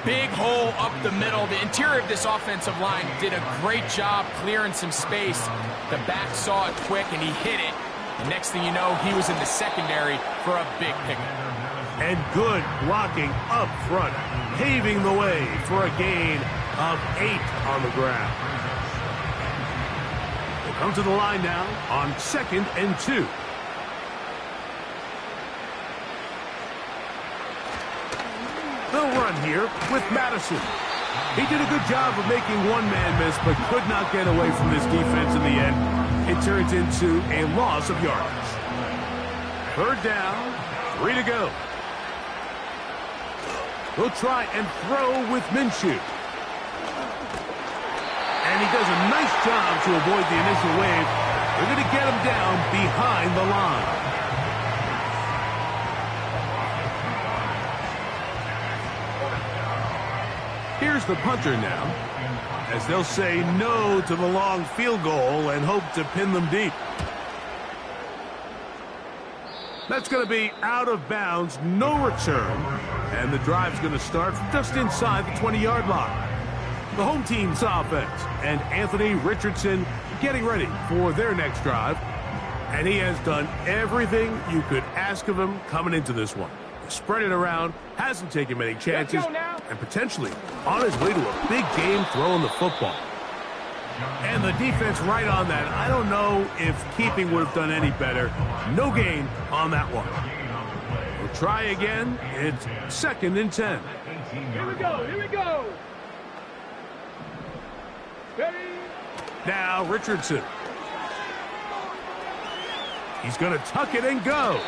Big hole up the middle. The interior of this offensive line did a great job clearing some space. The back saw it quick, and he hit it. And next thing you know, he was in the secondary for a big pickup. And good blocking up front, paving the way for a gain of 8 on the ground. They come to the line now on 2nd and 2. They'll run here with Madison. He did a good job of making one man miss, but could not get away from this defense in the end. It turns into a loss of yardage. 3rd down 3 to go. He'll try and throw with Minshew. And he does a nice job to avoid the initial wave. They're going to get him down behind the line. Here's the punter now, as they'll say no to the long field goal and hope to pin them deep. That's going to be out of bounds, no return, and the drive's going to start just inside the 20-yard line. The home team's offense, and Anthony Richardson getting ready for their next drive, and he has done everything you could ask of him coming into this one. Spread it around, hasn't taken many chances, and potentially on his way to a big game throwing the football. And the defense right on that. I don't know if keeping would have done any better. No gain on that one. We'll try again. It's 2nd and 10. Here we go. Here we go. Ready? Now Richardson. He's going to tuck it and go.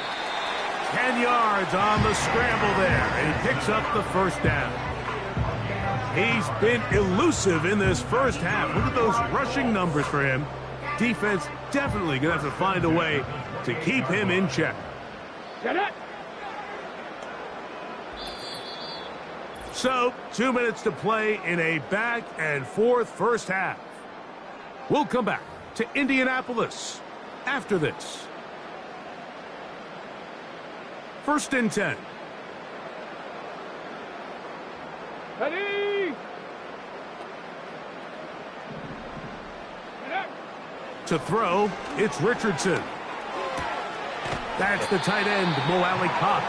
10 yards on the scramble there, and he picks up the first down. He's been elusive in this first half. Look at those rushing numbers for him. Defense definitely going to have to find a way to keep him in check. Get it. So, 2 minutes to play in a back-and-forth first half. We'll come back to Indianapolis after this. 1st and 10. Ready? To throw, it's Richardson. That's the tight end, Mo Cox.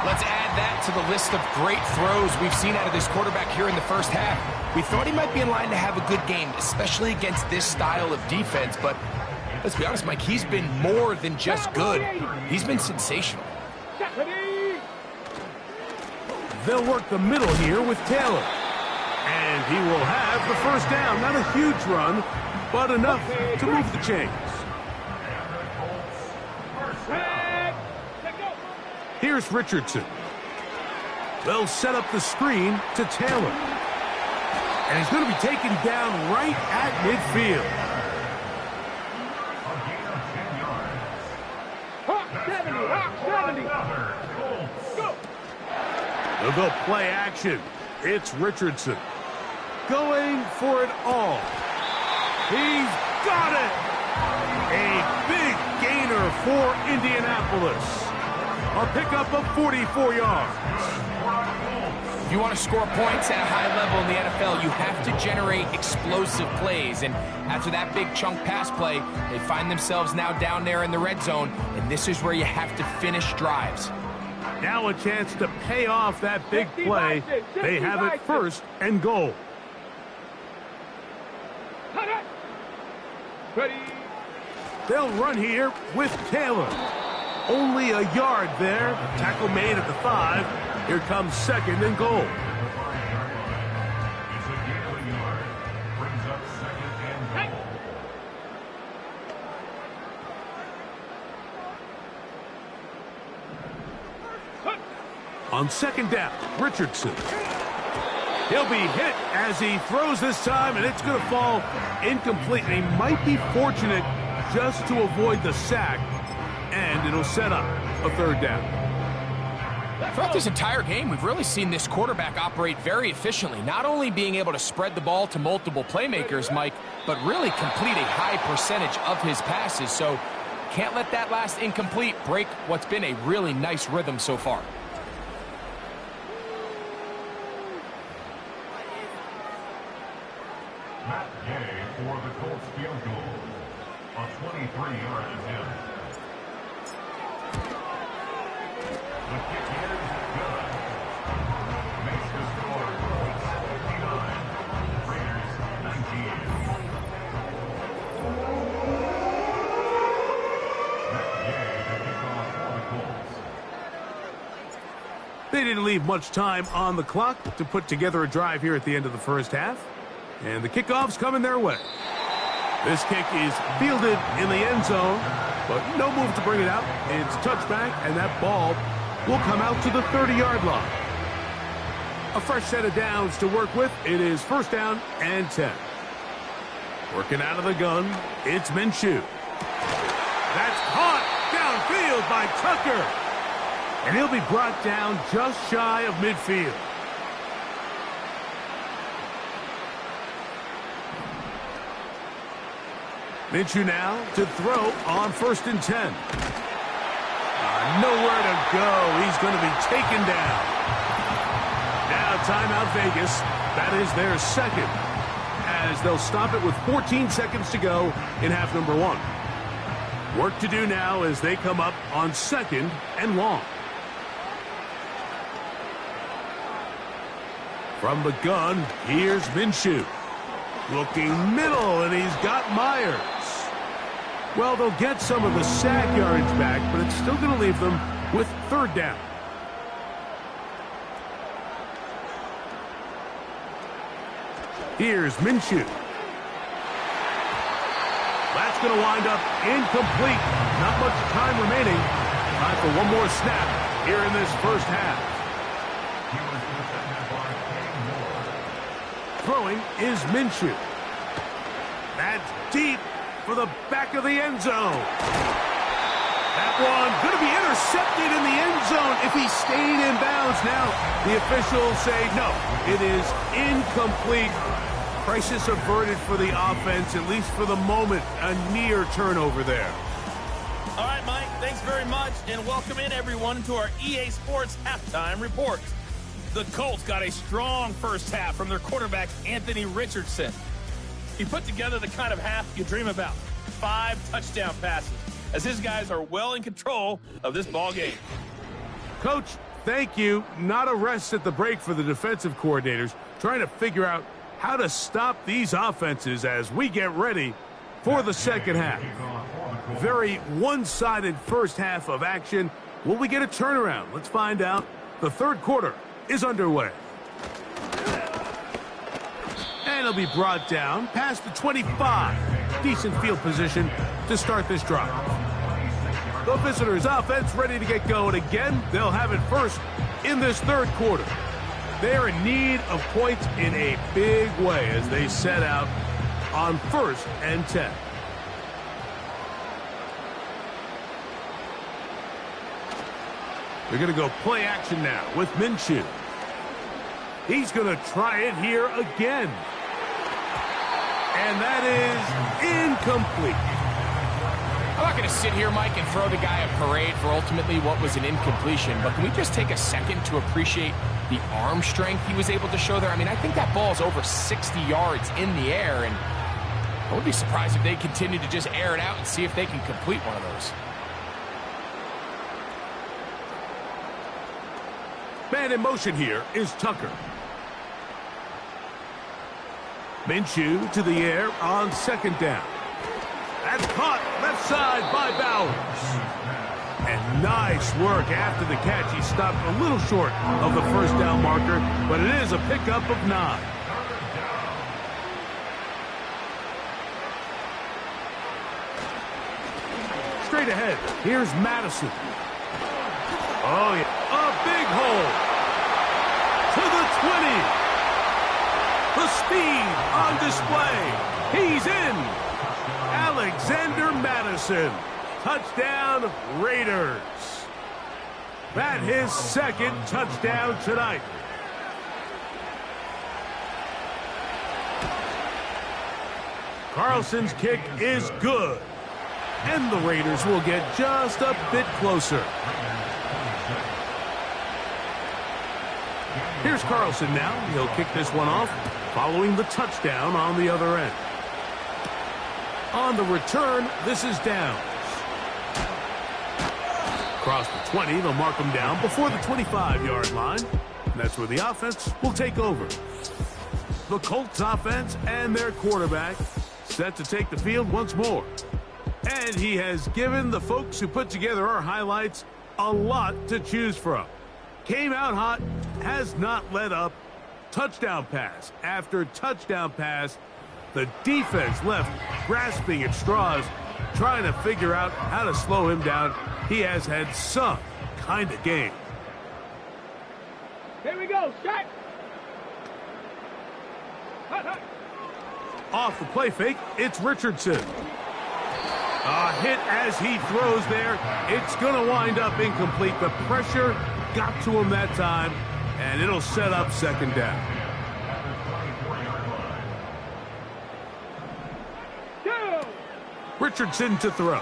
Let's add that to the list of great throws we've seen out of this quarterback here in the first half. We thought he might be in line to have a good game, especially against this style of defense, but let's be honest, Mike, he's been more than just good. He's been sensational. They'll work the middle here with Taylor. And he will have the first down. Not a huge run, but enough to move the chains. Here's Richardson. They'll set up the screen to Taylor. And he's going to be taken down right at midfield. 70. They'll go play action. It's Richardson. Going for it all. He's got it! A big gainer for Indianapolis. A pickup of 44 yards. If you want to score points at a high level in the NFL, you have to generate explosive plays. And after that big chunk pass play, they find themselves now down there in the red zone. And this is where you have to finish drives. Now a chance to pay off that big play. They have it 1st and goal. Ready? They'll run here with Taylor. Only a yard there. Tackle made at the 5. Here comes 2nd and goal. On 2nd down, Richardson. He'll be hit as he throws this time, and it's going to fall incomplete. And he might be fortunate just to avoid the sack, and it'll set up a 3rd down. Throughout this entire game, we've really seen this quarterback operate very efficiently, not only being able to spread the ball to multiple playmakers, Mike, but really complete a high percentage of his passes. So can't let that last incomplete break what's been a really nice rhythm so far. For the Colts field goal, a 23-yard attempt. The kick is good. Makes the score Colts 59, Raiders 19. to kick off for the Colts. They didn't leave much time on the clock to put together a drive here at the end of the first half. And the kickoff's coming their way. This kick is fielded in the end zone. but no move to bring it out. It's touchback, and that ball will come out to the 30-yard line. A fresh set of downs to work with. It is first down and 10. Working out of the gun, it's Minshew. That's caught downfield by Tucker. And he'll be brought down just shy of midfield. Minshew now to throw on first and 10. Nowhere to go. He's going to be taken down. Now timeout Vegas. That is their second, as they'll stop it with 14 seconds to go in half number 1. Work to do now as they come up on second and long. From the gun, here's Minshew. Looking middle, and he's got Myers. Well, they'll get some of the sack yardage back, but it's still going to leave them with third down. Here's Minshew. That's going to wind up incomplete. Not much time remaining. Time for one more snap here in this first half. Throwing is Minshew. That's deep for the back of the end zone. That one going to be intercepted in the end zone if he stayed in bounds. Now the officials say no, it is incomplete. Crisis averted for the offense, at least for the moment. A near turnover there. All right, Mike, thanks very much, and welcome in everyone to our EA Sports Halftime Report. The Colts got a strong first half from their quarterback, Anthony Richardson. He put together the kind of half you dream about. 5 touchdown passes, as his guys are well in control of this ball game. Coach, thank you. Not a rest at the break for the defensive coordinators, trying to figure out how to stop these offenses as we get ready for the second half. Very one-sided first half of action. Will we get a turnaround? Let's find out. The third quarter is underway. And he'll be brought down past the 25. Decent field position to start this drive. The visitors' offense ready to get going again. They'll have it first in this third quarter. They're in need of points in a big way as they set out on first and 10. They're going to go play action now with Minshew. He's going to try it here again. And that is incomplete. I'm not going to sit here, Mike, and throw the guy a parade for ultimately what was an incompletion, but can we just take a second to appreciate the arm strength he was able to show there? I mean, I think that ball's over 60 yards in the air, and I would be surprised if they continue to just air it out and see if they can complete one of those. Man in motion here is Tucker. Minshew to the air on second down. That's caught left side by Bowers. And nice work after the catch. He stopped a little short of the first down marker, but it is a pickup of 9. Straight ahead, here's Madison. Oh, yeah. A big hole to the 20. The speed on display. He's in. Alexander Madison. Touchdown, Raiders. That his second touchdown tonight. Carlson's kick is good. And the Raiders will get just a bit closer. Here's Carlson now. He'll kick this one off, following the touchdown on the other end. On the return, this is Downs. Across the 20, they'll mark him down before the 25-yard line. And that's where the offense will take over. The Colts offense and their quarterback set to take the field once more. And he has given the folks who put together our highlights a lot to choose from. Came out hot, has not let up. Touchdown pass after touchdown pass. The defense left grasping at straws trying to figure out how to slow him down. He has had some kind of game. Here we go, shot. Off the play fake, it's Richardson. A hit as he throws there. It's going to wind up incomplete. The pressure got to him that time, and it'll set up second down. Richardson to throw.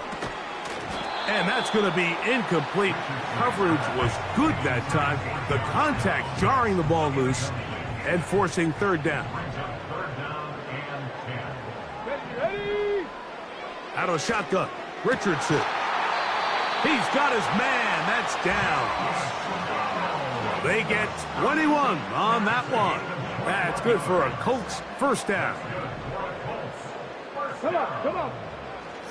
And that's going to be incomplete. Coverage was good that time. The contact jarring the ball loose and forcing third down. Ready. Out of shotgun, Richardson. He's got his man. That's down. They get 21 on that one. That's good for a Colts first down. Come on, come on.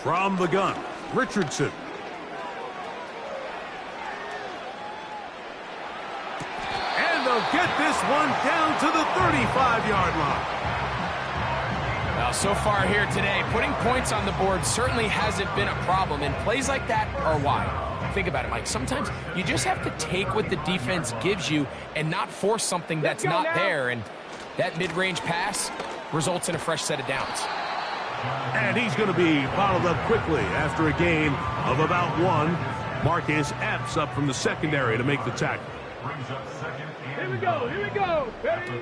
From the gun, Richardson. And they'll get this one down to the 35-yard line. Now, so far here today, putting points on the board certainly hasn't been a problem, and plays like that are why. Think about it, Mike. Sometimes you just have to take what the defense gives you and not force something that's not there, and that mid-range pass results in a fresh set of downs. And he's going to be bottled up quickly after a gain of about one. Marcus Epps up from the secondary to make the tackle. Here we go, here we go. Ready.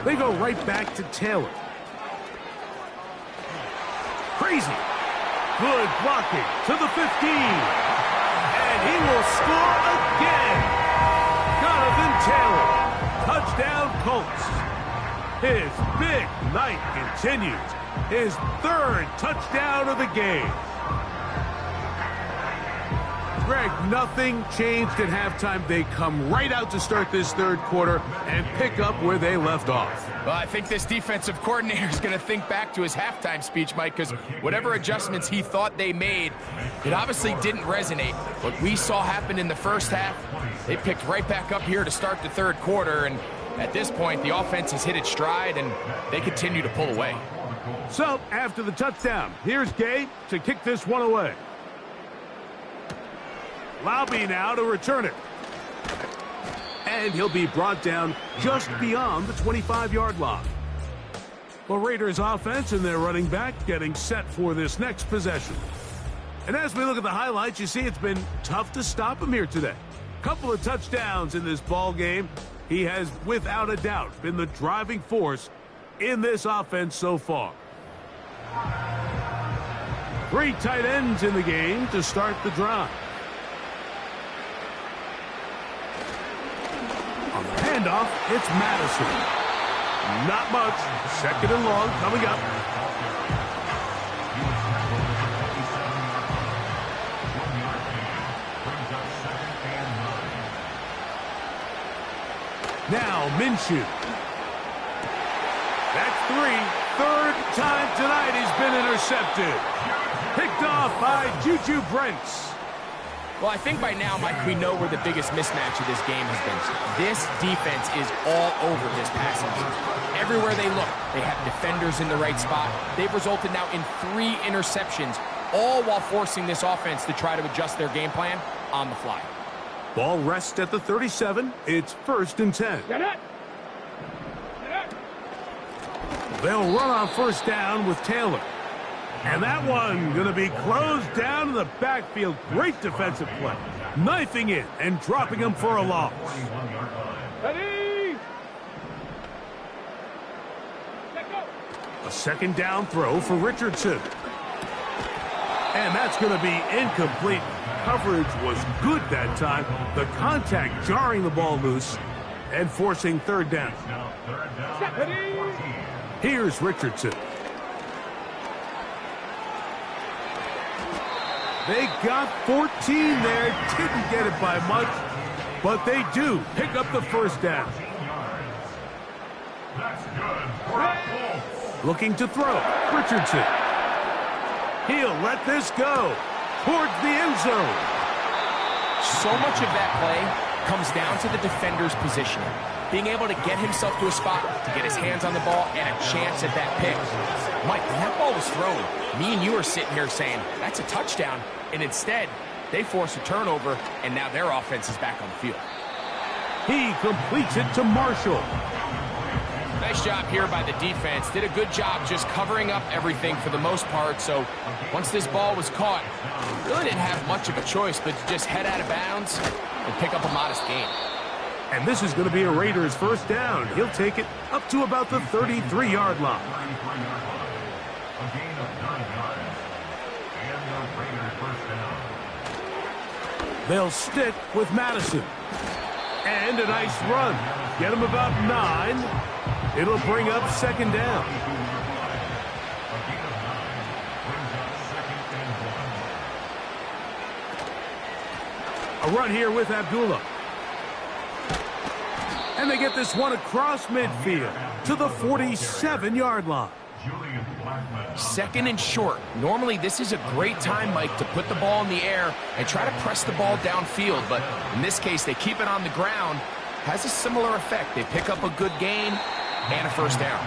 They go right back to Taylor. Crazy. Good blocking to the 15. And he will score again. Jonathan Taylor. Touchdown Colts. His big night continues. His third touchdown of the game. Greg, nothing changed at halftime. They come right out to start this third quarter and pick up where they left off. Well, I think this defensive coordinator is going to think back to his halftime speech, Mike, because whatever adjustments he thought they made, it obviously didn't resonate. What we saw happen in the first half, they picked right back up here to start the third quarter, and at this point, the offense has hit its stride, and they continue to pull away. So, after the touchdown, here's Gay to kick this one away. Laube now to return it. And he'll be brought down just beyond the 25-yard line. Well, Raiders offense and their running back getting set for this next possession. And as we look at the highlights, you see it's been tough to stop him here today. Couple of touchdowns in this ball game. He has, without a doubt, been the driving force in this offense so far. 3 tight ends in the game to start the drive. On the handoff, it's Madison. Not much. Second and long coming up. Now Minshew. That's 3. Third time tonight he's been intercepted. Picked off by Juju Brents. Well, I think by now, Mike, we know where the biggest mismatch of this game has been. This defense is all over this passing game. Everywhere they look, they have defenders in the right spot. They've resulted now in 3 interceptions, all while forcing this offense to try to adjust their game plan on the fly. Ball rests at the 37. It's 1st and 10. Get it. They'll run on first down with Taylor. And that one going to be closed down in the backfield. Great defensive play. Knifing it and dropping him for a loss. Ready. A second down throw for Richardson. And that's going to be incomplete. Coverage was good that time. The contact jarring the ball loose and forcing third down. Here's Richardson. They got 14 there. Didn't get it by much, but they do pick up the first down. Looking to throw. Richardson. He'll let this go towards the end zone. So much of that play comes down to the defender's positioning. being able to get himself to a spot, to get his hands on the ball, and a chance at that pick. Mike, when that ball was thrown, me and you are sitting here saying, that's a touchdown, and instead, they force a turnover, and now their offense is back on the field. He completes it to Marshall. Nice job here by the defense. Did a good job just covering up everything for the most part. So once this ball was caught, really didn't have much of a choice but to just head out of bounds and pick up a modest gain. And this is going to be a Raiders first down. He'll take it up to about the 33-yard line. A gain of 9 yards. And the Raiders first down. They'll stick with Madison. And a nice run. Get him about 9. It'll bring up second down. A gain of 9 brings up second and 1. A run here with Abdullah. And they get this one across midfield to the 47-yard line. Second and short. Normally, this is a great time, Mike, to put the ball in the air and try to press the ball downfield. But in this case, they keep it on the ground. Has a similar effect. They pick up a good gain and a first down.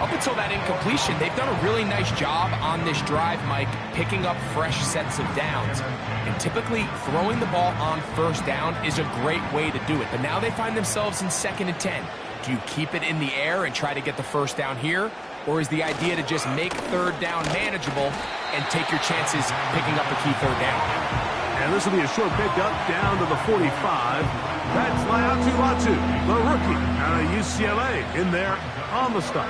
Up until that incompletion, they've done a really nice job on this drive, Mike, picking up fresh sets of downs. And typically, throwing the ball on first down is a great way to do it. But now they find themselves in 2nd and 10. Do you keep it in the air and try to get the first down here? Or is the idea to just make third down manageable and take your chances picking up a key third down? And this will be a short pickup down to the 45. That's Latu, the rookie out of UCLA, in there on the stop.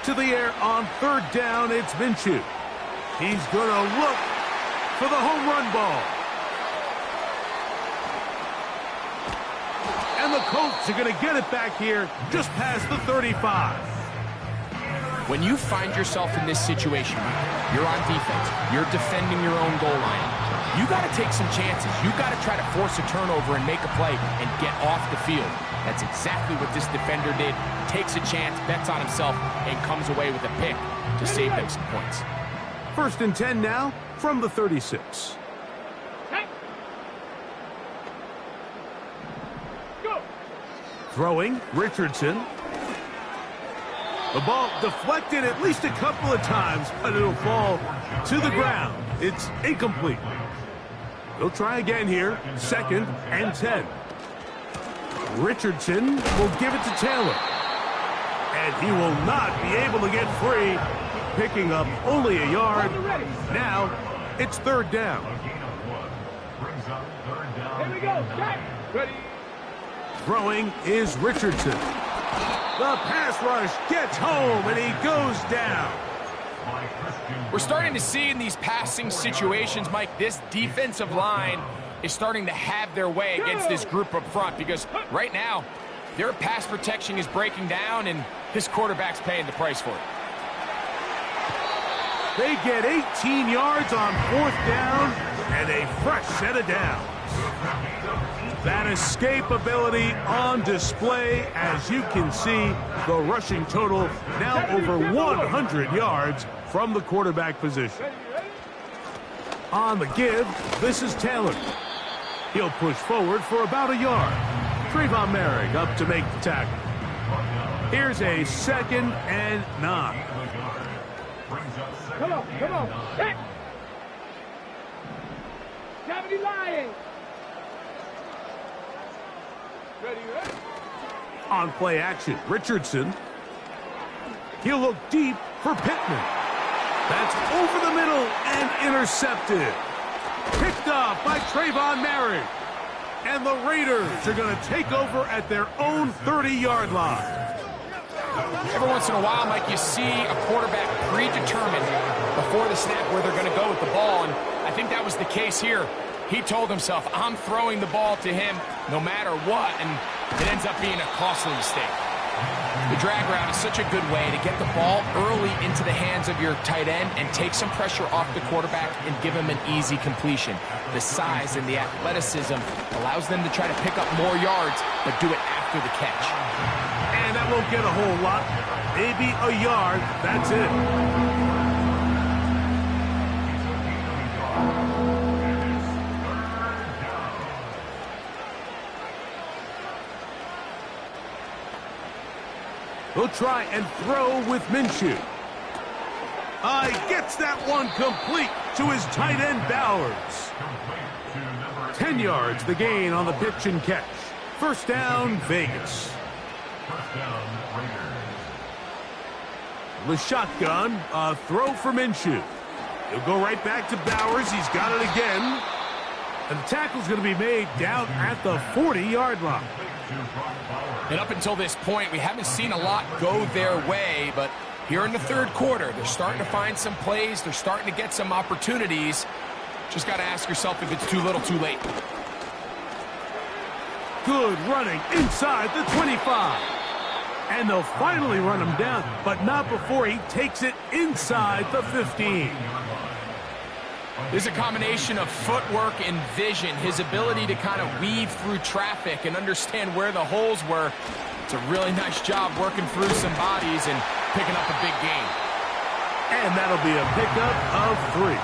To the air on third down, it's Minshew. He's going to look for the home run ball. And the Colts are going to get it back here just past the 35. When you find yourself in this situation, you're on defense, you're defending your own goal line, you got to take some chances. You got to try to force a turnover and make a play and get off the field. That's exactly what this defender did. Takes a chance, bets on himself, and comes away with a pick to save them some points. 1st and 10 now from the 36. Throwing, Richardson. The ball deflected at least a couple of times, but it'll fall to the ground. It's incomplete. They'll try again here, 2nd and 10. Richardson will give it to Taylor. And he will not be able to get free, picking up only a yard. Now, it's 3rd down. Brings up 3rd down. Here we go. Jack. Ready. Throwing is Richardson. The pass rush gets home, and he goes down. We're starting to see in these passing situations, Mike, this defensive line is starting to have their way against this group up front because right now, their pass protection is breaking down, and this quarterback's paying the price for it. They get 18 yards on 4th down, and a fresh set of downs. That escape ability on display. As you can see, the rushing total now over 100 yards from the quarterback position. On the give, this is Taylor. He'll push forward for about a yard. Trayvon Merrick up to make the tackle. Here's a 2nd and 9. Come on, come on. Hey. Cavity lying. Ready, ready. On play action, Richardson. He'll look deep for Pittman. That's over the middle and intercepted. Picked off by Trayvon Merrick. And the Raiders are going to take over at their own 30-yard line. Every once in a while, Mike, you see a quarterback predetermined before the snap where they're going to go with the ball, and I think that was the case here. He told himself, I'm throwing the ball to him no matter what, and it ends up being a costly mistake. The drag route is such a good way to get the ball early into the hands of your tight end and take some pressure off the quarterback and give him an easy completion. The size and the athleticism allows them to try to pick up more yards, but do it after the catch. And that won't get a whole lot. Maybe a yard. That's it. He'll try and throw with Minshew. Gets that one complete to his tight end, Bowers. 10 yards, the gain on the pitch and catch. First down, Vegas. First down, Raiders. The shotgun, a throw for Minshew. He'll go right back to Bowers. He's got it again. And the tackle's going to be made down at the 40-yard line. And up until this point, we haven't seen a lot go their way, but here in the third quarter, they're starting to find some plays. They're starting to get some opportunities. Just got to ask yourself if it's too little, too late. Good running inside the 25. And they'll finally run him down, but not before he takes it inside the 15. There's a combination of footwork and vision, his ability to kind of weave through traffic and understand where the holes were. It's a really nice job working through some bodies and picking up a big gain. And that'll be a pickup of 3.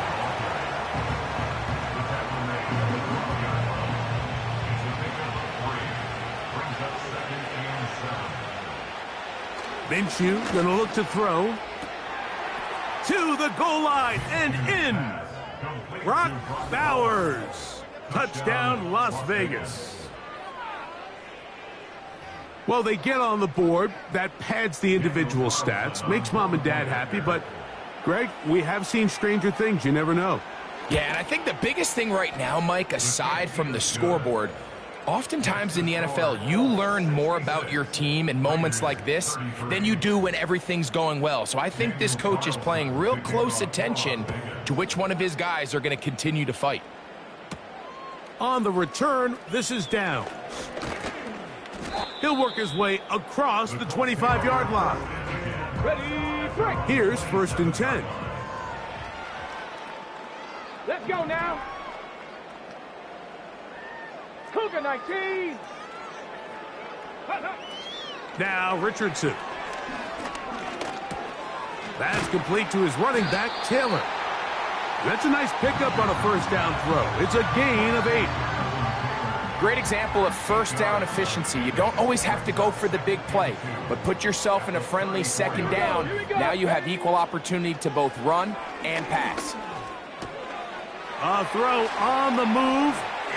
Minshew going to look to throw. To the goal line and in. Brock Bowers. Touchdown, Las Vegas. Well, they get on the board. That pads the individual stats. Makes mom and dad happy. But, Greg, we have seen stranger things. You never know. Yeah, and I think the biggest thing right now, Mike, aside from the scoreboard, oftentimes in the NFL, you learn more about your team in moments like this than you do when everything's going well. So I think this coach is paying real close attention to which one of his guys are going to continue to fight. On the return, this is Downs. He'll work his way across the 25-yard line. Ready, break. Here's 1st and 10. Let's go now. Cougar 19. Now Richardson. That's complete to his running back, Taylor. That's a nice pickup on a first down throw. It's a gain of 8. Great example of first down efficiency. You don't always have to go for the big play, but put yourself in a friendly second down. Now you have equal opportunity to both run and pass. A throw on the move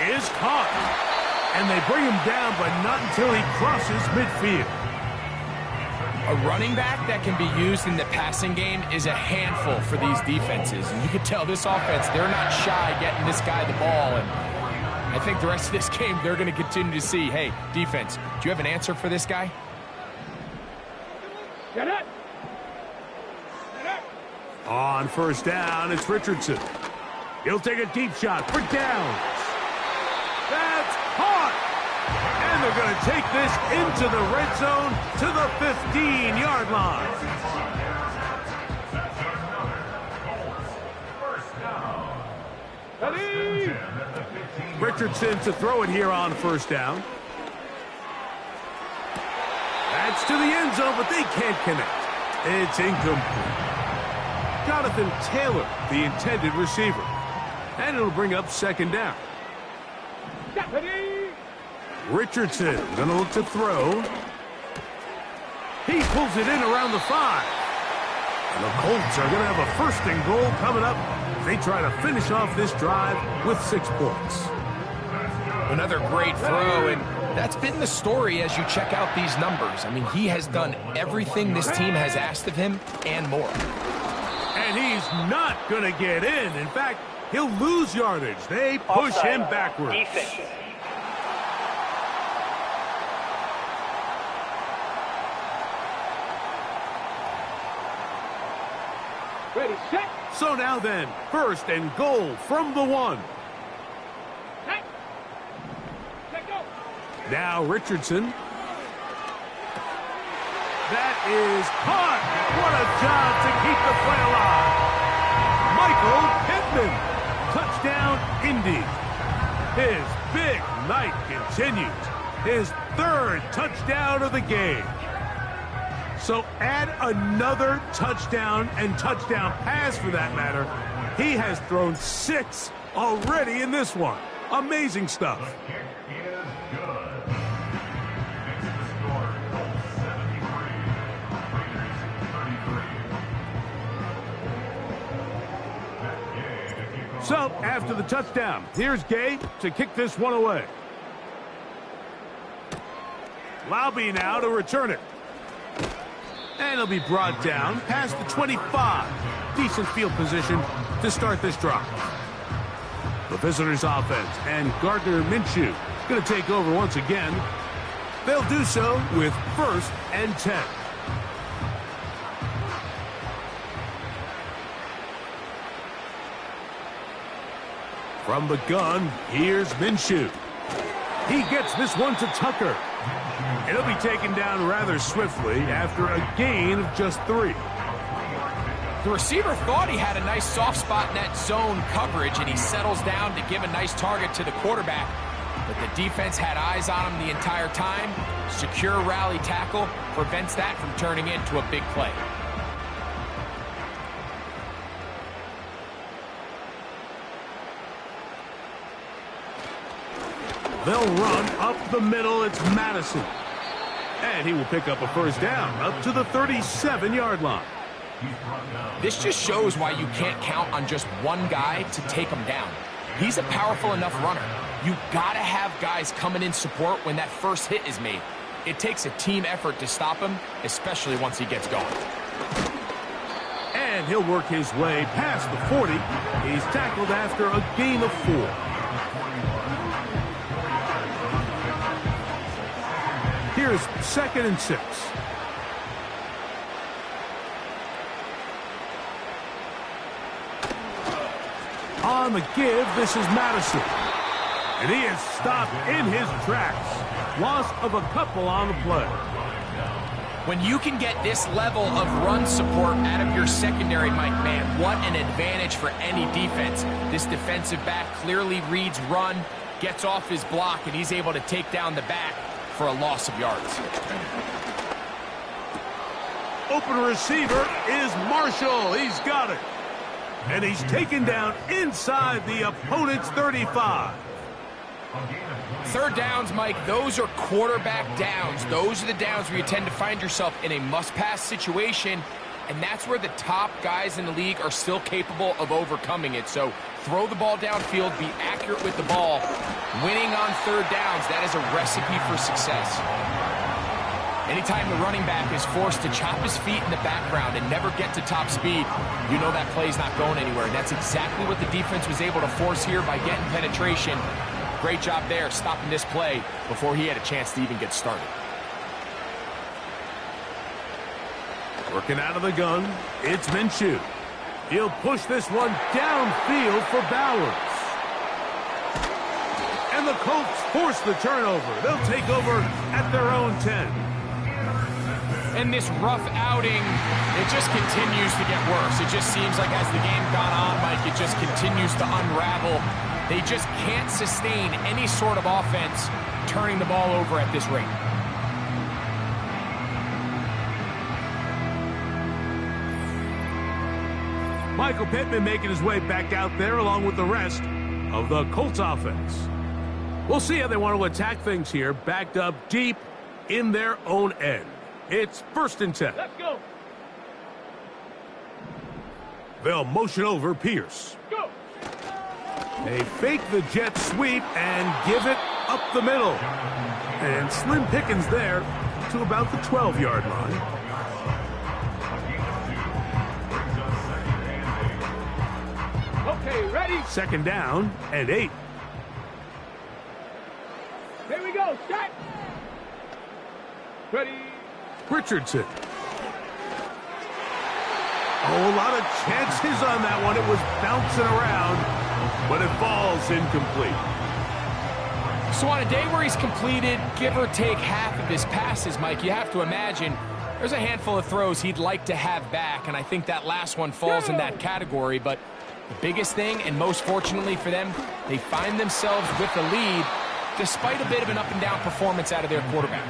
is caught. And they bring him down, but not until he crosses midfield. A running back that can be used in the passing game is a handful for these defenses. And you can tell this offense, they're not shy getting this guy the ball. And I think the rest of this game, they're going to continue to see, hey, defense, do you have an answer for this guy? Get it. On first down, it's Richardson. He'll take a deep shot for Downs. That's caught! And they're going to take this into the red zone to the 15-yard line. Ready. Richardson to throw it here on first down. That's to the end zone, but they can't connect. It's incomplete. Jonathan Taylor, the intended receiver. And it'll bring up second down. Ready. Richardson going to look to throw. He pulls it in around the 5. And the Colts are going to have a 1st and goal coming up. They try to finish off this drive with 6 points. Another great throw, and that's been the story as you check out these numbers. I mean, he has done everything this team has asked of him and more. And he's not going to get in. In fact, he'll lose yardage. They push him backwards. Defense. Ready, set. So now then, 1st and goal from the 1. Set. Set, go. Now Richardson. That is caught. What a job to keep the play alive. Michael Pittman. Touchdown, Indy. His big night continues. His 3rd touchdown of the game. So add another touchdown and touchdown pass for that matter. He has thrown 6 already in this one. Amazing stuff. The kick is good. Makes the score Colts 73, So, after the touchdown, here's Gay to kick this one away. Laube now to return it. And he'll be brought down past the 25. Decent field position to start this drive. The visitors' offense and Gardner Minshew going to take over once again. They'll do so with 1st and 10. From the gun, here's Minshew. He gets this one to Tucker. It'll be taken down rather swiftly after a gain of just 3. The receiver thought he had a nice soft spot in that zone coverage, and he settles down to give a nice target to the quarterback. But the defense had eyes on him the entire time. Secure rally tackle prevents that from turning into a big play. They'll run up the middle. It's Madison. And he will pick up a 1st down up to the 37-yard line. This just shows why you can't count on just one guy to take him down. He's a powerful enough runner. You gotta have guys coming in support when that first hit is made. It takes a team effort to stop him, especially once he gets going. And he'll work his way past the 40. He's tackled after a gain of 4. Here's 2nd and 6. On the give, this is Madison. And he is stopped in his tracks. Loss of a couple on the play. When you can get this level of run support out of your secondary, Mike, man, what an advantage for any defense. This defensive back clearly reads run, gets off his block, and he's able to take down the back for a loss of yards. Open receiver is Marshall. He's got it. And he's taken down inside the opponent's 35. 3rd downs, Mike, those are quarterback downs. Those are the downs where you tend to find yourself in a must-pass situation, and that's where the top guys in the league are still capable of overcoming it. So throw the ball downfield, be accurate with the ball. Winning on 3rd downs, that is a recipe for success. Anytime the running back is forced to chop his feet in the background and never get to top speed, you know that play's not going anywhere. And that's exactly what the defense was able to force here by getting penetration. Great job there, stopping this play before he had a chance to even get started. Working out of the gun, it's Minshew. He'll push this one downfield for Bowers. And the Colts force the turnover. They'll take over at their own 10. And this rough outing, it just continues to get worse. It just seems like as the game gone on, Mike, it just continues to unravel. They just can't sustain any sort of offense turning the ball over at this rate. Michael Pittman making his way back out there along with the rest of the Colts offense. We'll see how they want to attack things here, backed up deep in their own end. It's 1st and 10. Let's go. They'll motion over Pierce. Go. They fake the jet sweep and give it up the middle. And slim pickings there to about the 12-yard line. Okay, ready? 2nd down and 8. Here we go. Set. Ready. Richardson. Oh, a lot of chances on that one. It was bouncing around, but it falls incomplete. So on a day where he's completed, give or take half of his passes, Mike, you have to imagine there's a handful of throws he'd like to have back, and I think that last one falls in that category. But the biggest thing, and most fortunately for them, they find themselves with the lead despite a bit of an up-and-down performance out of their quarterback.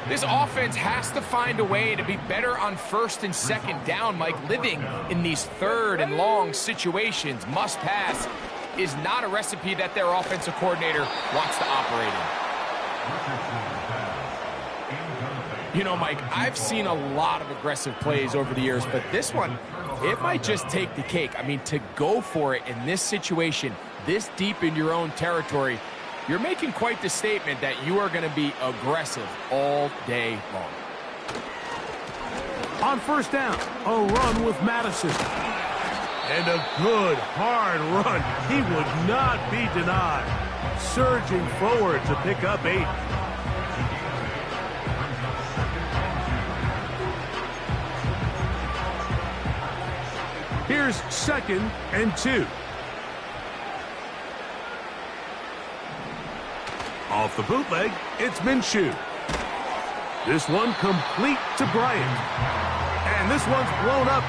This offense has to find a way to be better on 1st and 2nd down, Mike. Living in these 3rd and long situations, must pass, is not a recipe that their offensive coordinator wants to operate in. You know, Mike, I've seen a lot of aggressive plays over the years, but this one, it might just take the cake. I mean, to go for it in this situation, this deep in your own territory, you're making quite the statement that you are going to be aggressive all day long. On first down, a run with Madison. And a good, hard run. He would not be denied. Surging forward to pick up 8. Here's 2nd and 2. Off the bootleg, it's Minshew. This one complete to Bryant. And this one's blown up.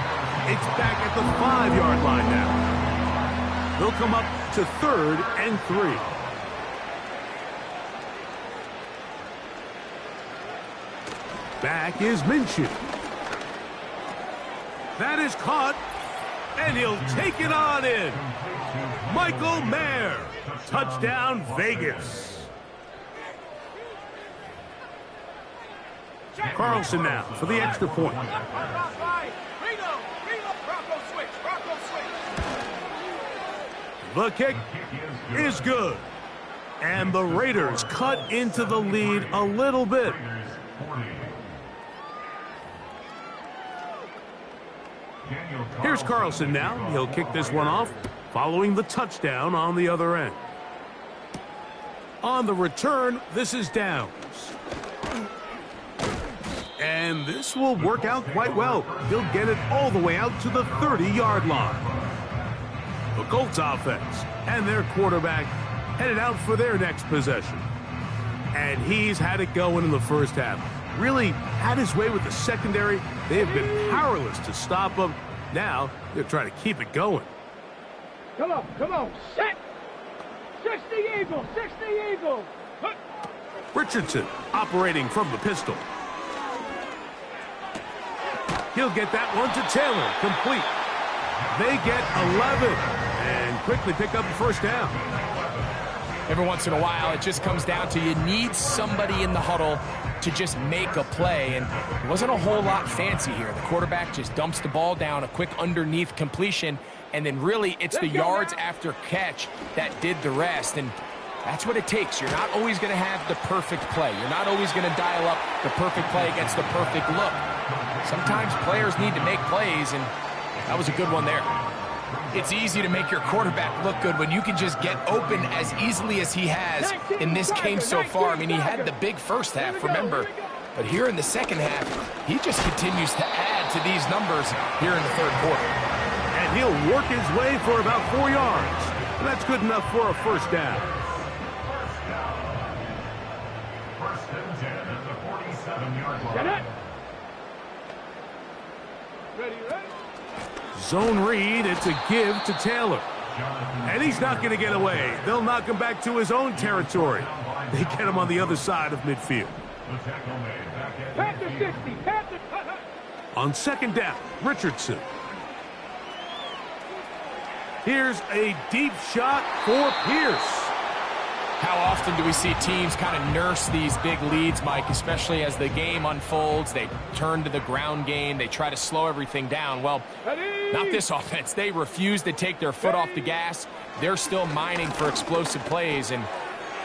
It's back at the 5-yard line now. They'll come up to 3rd and 3. Back is Minshew. That is caught. And he'll take it on in. Michael Mayer. Touchdown, Vegas. Carlson now for the extra point. The kick is good. And the Raiders cut into the lead a little bit. Here's Carlson now. He'll kick this one off, following the touchdown on the other end. On the return, this is Downs. And this will work out quite well. He'll get it all the way out to the 30-yard line. The Colts offense and their quarterback headed out for their next possession. And he's had it going in the first half. Really had his way with the secondary. They have been powerless to stop him. Now they're trying to keep it going. Come on, set! 60 Eagles, 60 Eagles! Richardson operating from the pistol. He'll get that one to Taylor, complete. They get 11 and quickly pick up the first down. Every once in a while, it just comes down to you need somebody in the huddle to just make a play, and it wasn't a whole lot fancy here. The quarterback just dumps the ball down, a quick underneath completion, and then really it's the yards after catch that did the rest, and that's what it takes. You're not always going to have the perfect play. You're not always going to dial up the perfect play against the perfect look. Sometimes players need to make plays, and that was a good one there. It's easy to make your quarterback look good when you can just get open as easily as he has in this game so far. I mean, he had the big first half, remember. But here in the second half, he just continues to add to these numbers here in the third quarter. And he'll work his way for about 4 yards. And that's good enough for a first down. First and 10 at the 47-yard line. Get it! Ready? Zone read, it's a give to Taylor. And he's not going to get away. They'll knock him back to his own territory. They get him on the other side of midfield. Panther 60, Panther. On second down, Richardson. Here's a deep shot for Pierce. How often do we see teams kind of nurse these big leads, Mike, especially as the game unfolds? They turn to the ground game. They try to slow everything down. Well, not this offense. They refuse to take their foot off the gas. They're still mining for explosive plays. And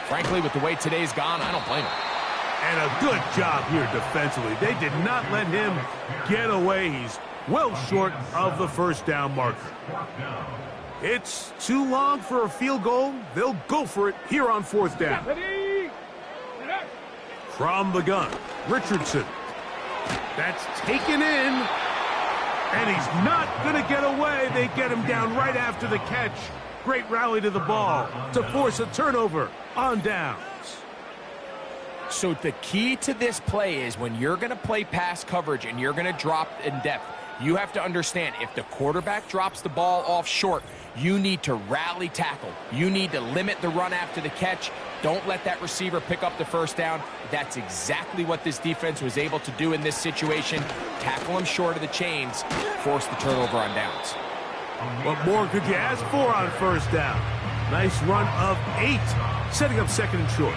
frankly, with the way today's gone, I don't blame them. And a good job here defensively. They did not let him get away. He's well short of the first down marker. It's too long for a field goal. They'll go for it here on fourth down. From the gun, Richardson. That's taken in. And he's not going to get away. They get him down right after the catch. Great rally to the ball to force a turnover on downs. So the key to this play is when you're going to play pass coverage and you're going to drop in depth, you have to understand if the quarterback drops the ball off short, you need to rally tackle. You need to limit the run after the catch. Don't let that receiver pick up the first down. That's exactly what this defense was able to do in this situation. Tackle him short of the chains, force the turnover on downs. What more could you ask for on first down? Nice run of 8, setting up second and short.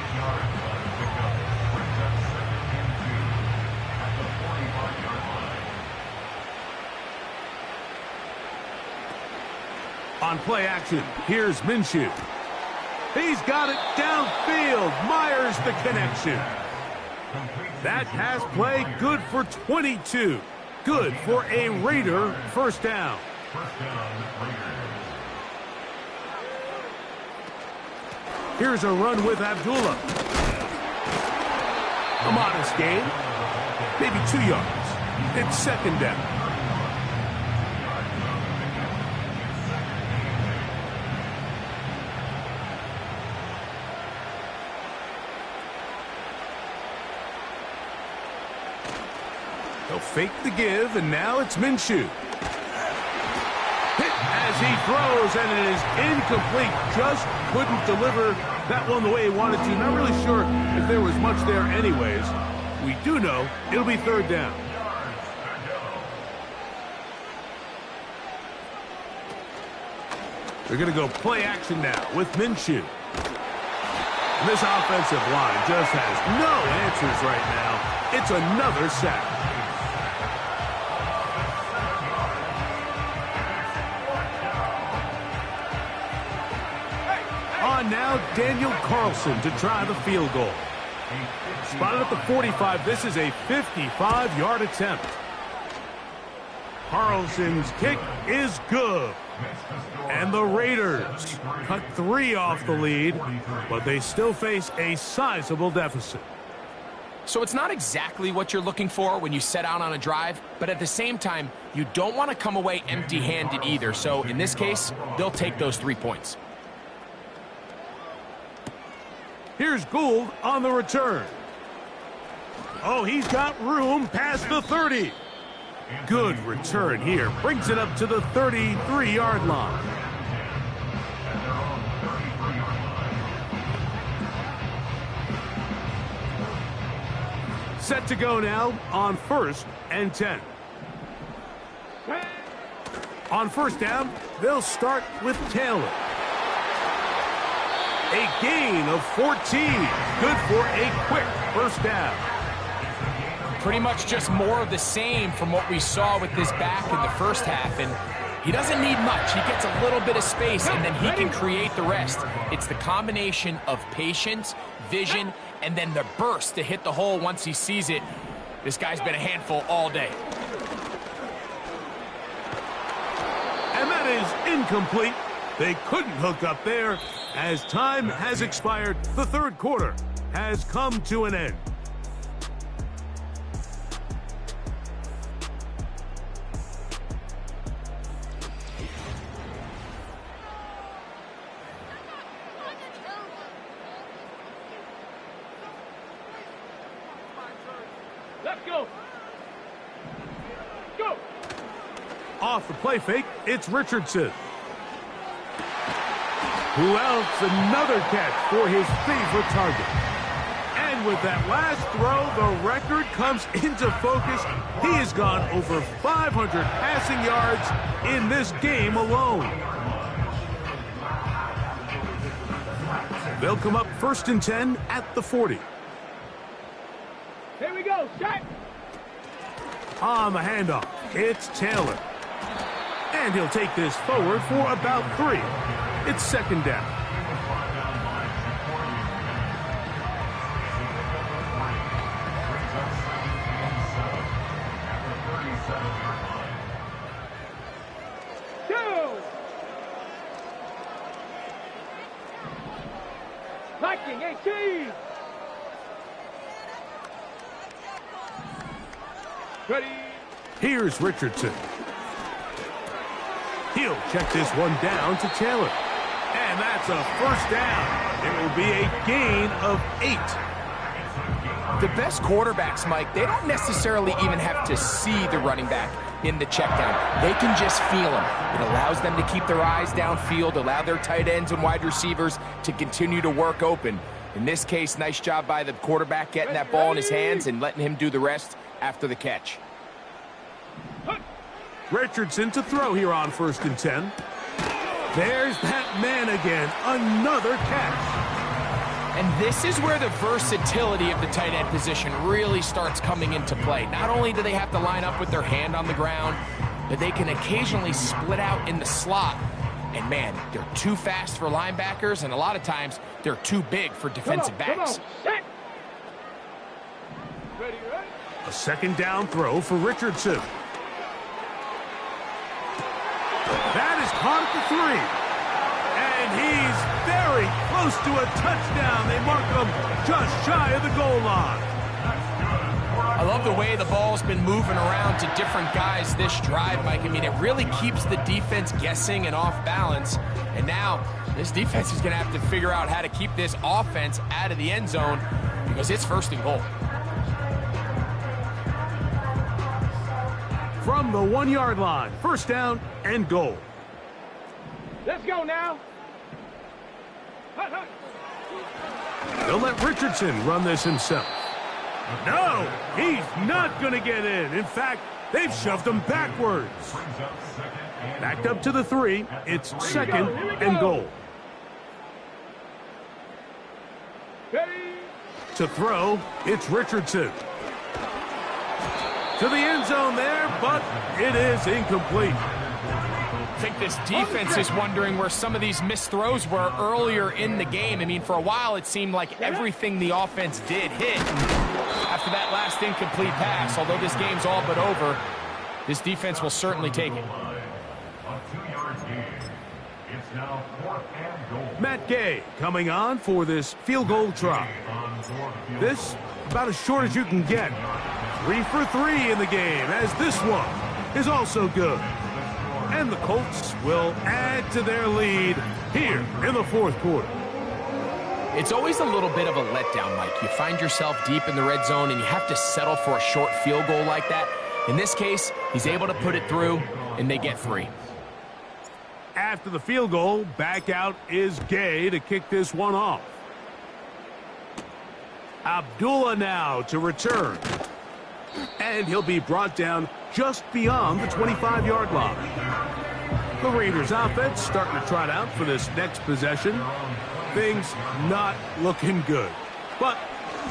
On play action, here's Minshew. He's got it downfield. Myers the connection. That pass play good for 22. Good for a Raider first down. Here's a run with Abdullah. A modest gain. Maybe 2 yards. It's second down. They'll fake the give, and now it's Minshew. Hit as he throws, and it is incomplete. Just couldn't deliver that one the way he wanted to. Not really sure if there was much there anyways. We do know it'll be third down. They're going to go play action now with Minshew. And this offensive line just has no answers right now. It's another sack. On now, Daniel Carlson to try the field goal. Spotted at the 45. This is a 55-yard attempt. Carlson's kick is good. And the Raiders cut 3 off the lead, but they still face a sizable deficit. So it's not exactly what you're looking for when you set out on a drive, but at the same time, you don't want to come away empty-handed either. So in this case, they'll take those 3 points. Here's Gould on the return. Oh, he's got room past the 30. Good return here. Brings it up to the 33-yard line. Set to go now on 1st and 10. On first down, they'll start with Taylor. A gain of 14. Good for a quick first down. Pretty much just more of the same from what we saw with this back in the first half. And he doesn't need much. He gets a little bit of space, and then he can create the rest. It's the combination of patience, vision, and then the burst to hit the hole once he sees it. This guy's been a handful all day. And that is incomplete. They couldn't hook up there. As time has expired, the third quarter has come to an end. Let's go. Go. Off the play fake, it's Richardson. Who else? Another catch for his favorite target. And with that last throw, the record comes into focus. He has gone over 500 passing yards in this game alone. They'll come up 1st and 10 at the 40. Here we go. Shot. On the handoff, it's Taylor. And he'll take this forward for about 3. It's second down. Two. Viking 18. Ready. Here's Richardson. He'll check this one down to Taylor. And that's a first down. It will be a gain of 8. The best quarterbacks, Mike, they don't necessarily even have to see the running back in the check down. They can just feel him. It allows them to keep their eyes downfield, allow their tight ends and wide receivers to continue to work open. In this case, nice job by the quarterback getting that ball in his hands and letting him do the rest after the catch. Richardson to throw here on 1st and 10. There's that man again. Another catch. And this is where the versatility of the tight end position really starts coming into play. Not only do they have to line up with their hand on the ground, but they can occasionally split out in the slot And, man, they're too fast for linebackers, and a lot of times they're too big for defensive backs. A second down throw for Richardson. That is caught at the 3. And he's very close to a touchdown. They mark him just shy of the goal line. I love the way the ball's been moving around to different guys this drive, Mike. I mean, it really keeps the defense guessing and off balance. And now this defense is going to have to figure out how to keep this offense out of the end zone because it's 1st and goal. From the 1-yard line, 1st down and goal. Let's go now. They'll let Richardson run this himself. No, he's not going to get in. In fact, they've shoved him backwards. Backed up to the 3. It's 2nd and goal. To throw, it's Richardson. To the end zone there, but it is incomplete. I think this defense is wondering where some of these missed throws were earlier in the game. I mean, for a while, it seemed like everything the offense did hit. After that last incomplete pass, although this game's all but over, this defense will certainly take it. Matt Gay coming on for this field goal try. This about as short as you can get. 3 for 3 in the game, as this one is also good. And the Colts will add to their lead here in the 4th quarter. It's always a little bit of a letdown, Mike. You find yourself deep in the red zone and you have to settle for a short field goal like that. In this case, he's able to put it through, and they get 3. After the field goal, back out is Gay to kick this one off. Abdullah now to return. And he'll be brought down just beyond the 25-yard line. The Raiders offense starting to trot out for this next possession. Things not looking good. But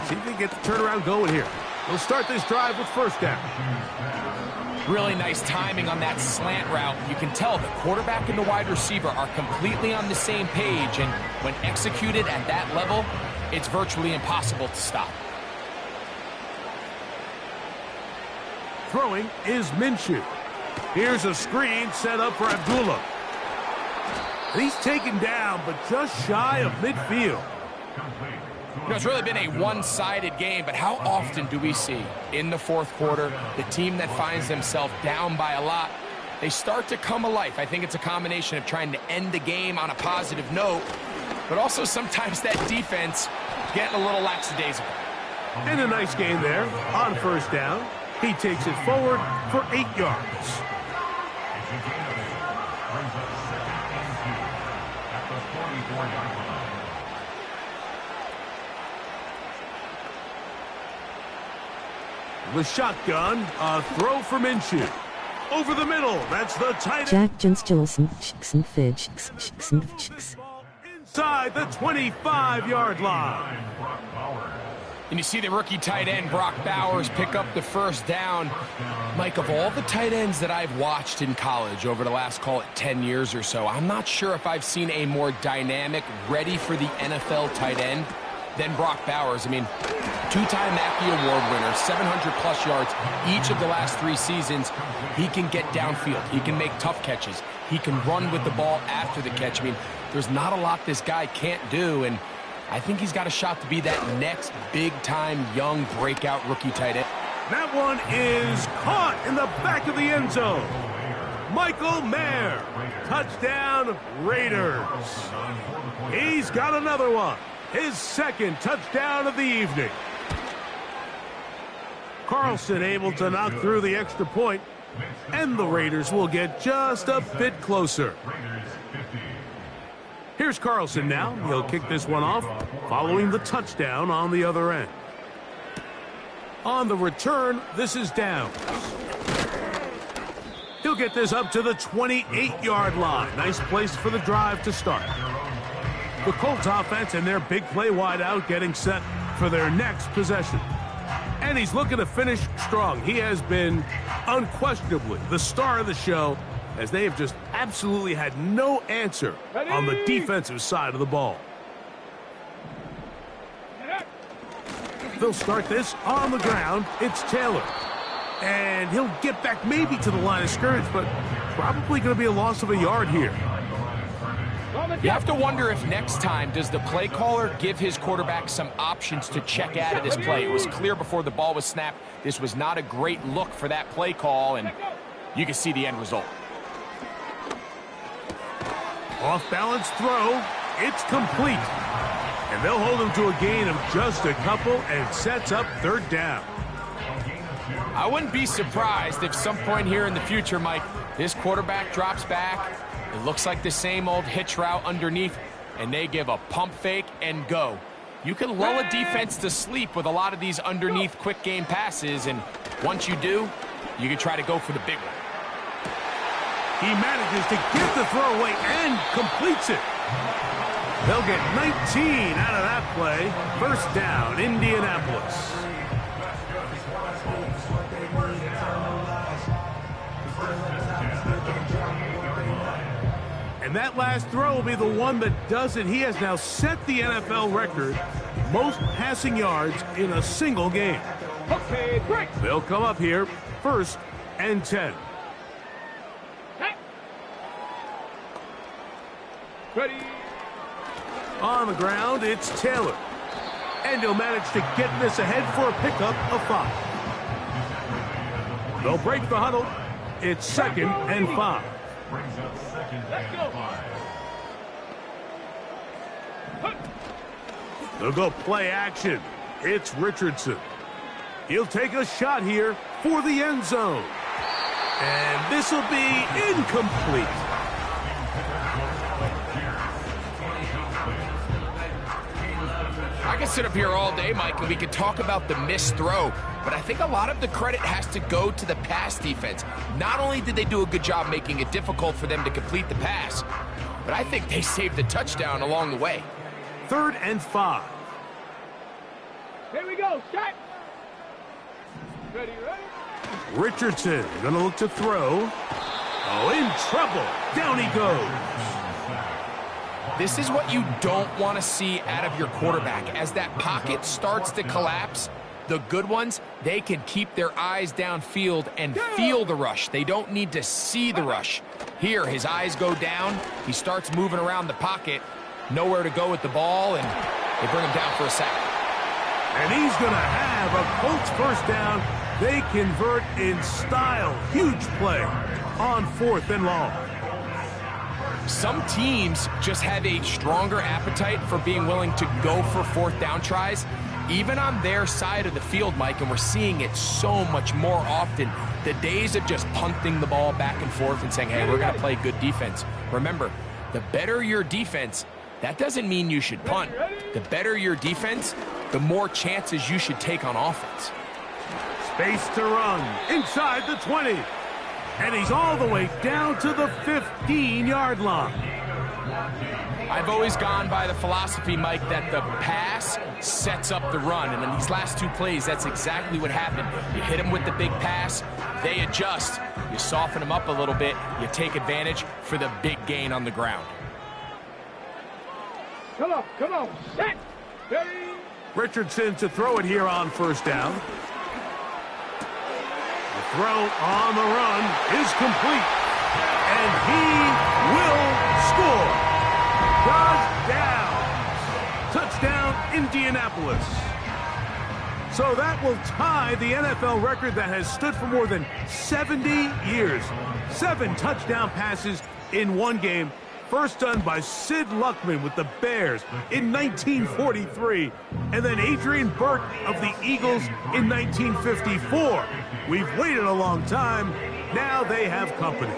see if they get the turnaround going here. They'll start this drive with 1st down. Really nice timing on that slant route. You can tell the quarterback and the wide receiver are completely on the same page, and when executed at that level, it's virtually impossible to stop. Throwing is Minshew. Here's a screen set up for Abdullah. And he's taken down, but just shy of midfield. You know, it's really been a one-sided game, but how often do we see in the 4th quarter the team that finds themselves down by a lot, they start to come alive? I think it's a combination of trying to end the game on a positive note, but also sometimes that defense getting a little lackadaisical. And a nice gain there on 1st down. He takes it forward for 8 yards. The shotgun, a throw for Minshew. Over the middle, that's the tight end. Jack Johnson, Fidge, Inside the 25-yard line. And you see the rookie tight end, Brock Bowers, pick up the 1st down. Mike, of all the tight ends that I've watched in college over the last, call it 10 years or so, I'm not sure if I've seen a more dynamic, ready for the NFL tight end than Brock Bowers. I mean, 2-time Mackey Award winner, 700-plus yards each of the last 3 seasons. He can get downfield. He can make tough catches. He can run with the ball after the catch. I mean, there's not a lot this guy can't do, and I think he's got a shot to be that next big-time young breakout rookie tight end. That one is caught in the back of the end zone. Michael Mayer, touchdown Raiders. He's got another one, his 2nd touchdown of the evening. Carlson able to knock through the extra point, and the Raiders will get just a bit closer. Here's Carlson now. He'll kick this one off following the touchdown on the other end. On the return, this is down. He'll get this up to the 28-yard line. Nice place for the drive to start. The Colts offense and their big play wideout getting set for their next possession. And he's looking to finish strong. He has been unquestionably the star of the show as they have just absolutely had no answer on the defensive side of the ball. They'll start this on the ground. It's Taylor. And he'll get back maybe to the line of scrimmage, but probably going to be a loss of a yard here. You have to wonder if next time does the play caller give his quarterback some options to check out of this play. It was clear before the ball was snapped this was not a great look for that play call, and you can see the end result. Off-balance throw. It's complete. And they'll hold him to a gain of just a couple and sets up third down. I wouldn't be surprised if some point here in the future, Mike, this quarterback drops back. It looks like the same old hitch route underneath, and they give a pump fake and go. You can lull a defense to sleep with a lot of these underneath quick game passes, and once you do, you can try to go for the big one. He manages to get the throw away and completes it. They'll get 19 out of that play. First down, Indianapolis. And that last throw will be the one that does it. He has now set the NFL record, most passing yards in a single game. Okay, break. They'll come up here, 1st and 10. Ready. On the ground, it's Taylor. And he'll manage to get this ahead for a pickup of 5. They'll break the huddle. It's 2nd and 5. Brings up 2nd and 5. They'll go play action. It's Richardson. He'll take a shot here for the end zone. And this will be incomplete. I can sit up here all day, Mike, and we can talk about the missed throw, but I think a lot of the credit has to go to the pass defense. Not only did they do a good job making it difficult for them to complete the pass, but I think they saved the touchdown along the way. 3rd and 5. Here we go. Shot. Ready. Richardson gonna look to throw. Oh, in trouble. Down he goes. This is what you don't want to see out of your quarterback. As that pocket starts to collapse, the good ones, they can keep their eyes downfield and feel the rush. They don't need to see the rush. Here, his eyes go down. He starts moving around the pocket. Nowhere to go with the ball, and they bring him down for a sack. And he's going to have a Colts first down. They convert in style. Huge play on 4th and long. Some teams just have a stronger appetite for being willing to go for 4th down tries, even on their side of the field, Mike, and we're seeing it so much more often. The days of just punting the ball back and forth and saying, hey, we're going to play good defense. Remember, the better your defense, that doesn't mean you should punt. The better your defense, the more chances you should take on offense. Space to run inside the 20. And he's all the way down to the 15-yard line. I've always gone by the philosophy, Mike, that the pass sets up the run. And in these last 2 plays, that's exactly what happened. You hit them with the big pass, they adjust. You soften them up a little bit, you take advantage for the big gain on the ground. Come on. Set. Ready. Richardson to throw it here on 1st down. The throw on the run is complete. And he will score. Touchdown, Indianapolis. So that will tie the NFL record that has stood for more than 70 years. 7 touchdown passes in one game. First done by Sid Luckman with the Bears in 1943. And then Adrian Burke of the Eagles in 1954. We've waited a long time. Now they have company.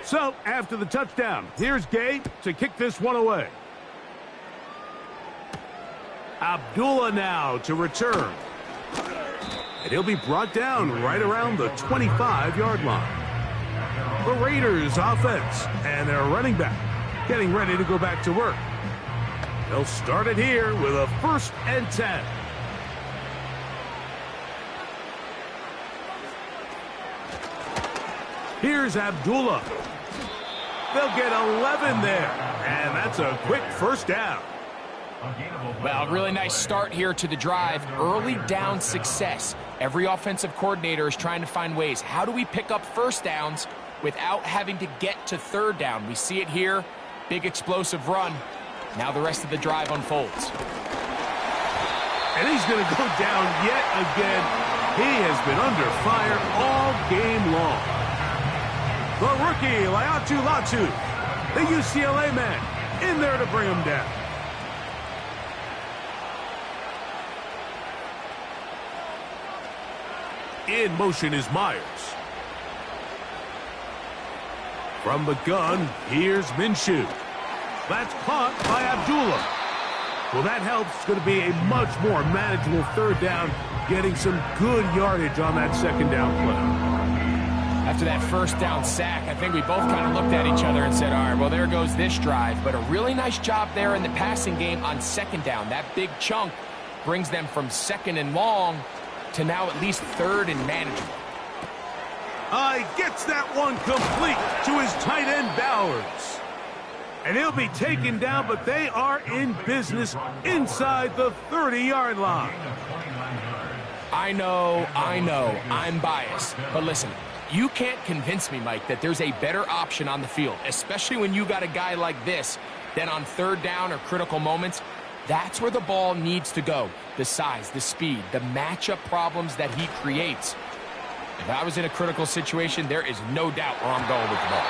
So, after the touchdown, here's Gay to kick this one away. Abdullah now to return. And he'll be brought down right around the 25-yard line. The Raiders offense and their running back getting ready to go back to work. They'll start it here with a 1st and 10. Here's Abdullah. They'll get 11 there, and that's a quick first down. Well, really nice start here to the drive. Early down success. Every offensive coordinator is trying to find ways. How do we pick up first downs without having to get to third down? We see it here. Big explosive run. Now the rest of the drive unfolds. And he's going to go down yet again. He has been under fire all game long. The rookie, Laiatu Latu, the UCLA man, in there to bring him down. In motion is Myers. From the gun, here's Minshew. That's caught by Abdullah. Well, that helps. It's going to be a much more manageable third down, getting some good yardage on that second down play. After that first down sack, I think we both kind of looked at each other and said, all right, well, there goes this drive. But a really nice job there in the passing game on second down. That big chunk brings them from second and long to now at least third and manageable. He gets that one complete to his tight end, Bowers. And he'll be taken down, but they are in business inside the 30-yard line. I know, I'm biased. But listen, you can't convince me, Mike, that there's a better option on the field, especially when you got a guy like this, than on third down or critical moments. That's where the ball needs to go. The size, the speed, the matchup problems that he creates. If I was in a critical situation, there is no doubt where I'm going with the ball.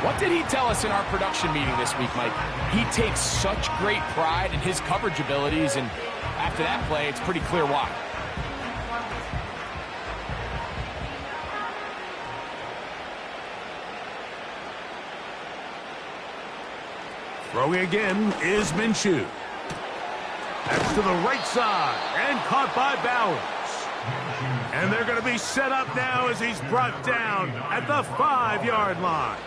What did he tell us in our production meeting this week, Mike? He takes such great pride in his coverage abilities, and after that play, it's pretty clear why. Throwing again is Minshew. That's to the right side and caught by Bowers. And they're going to be set up now as he's brought down at the 5-yard line.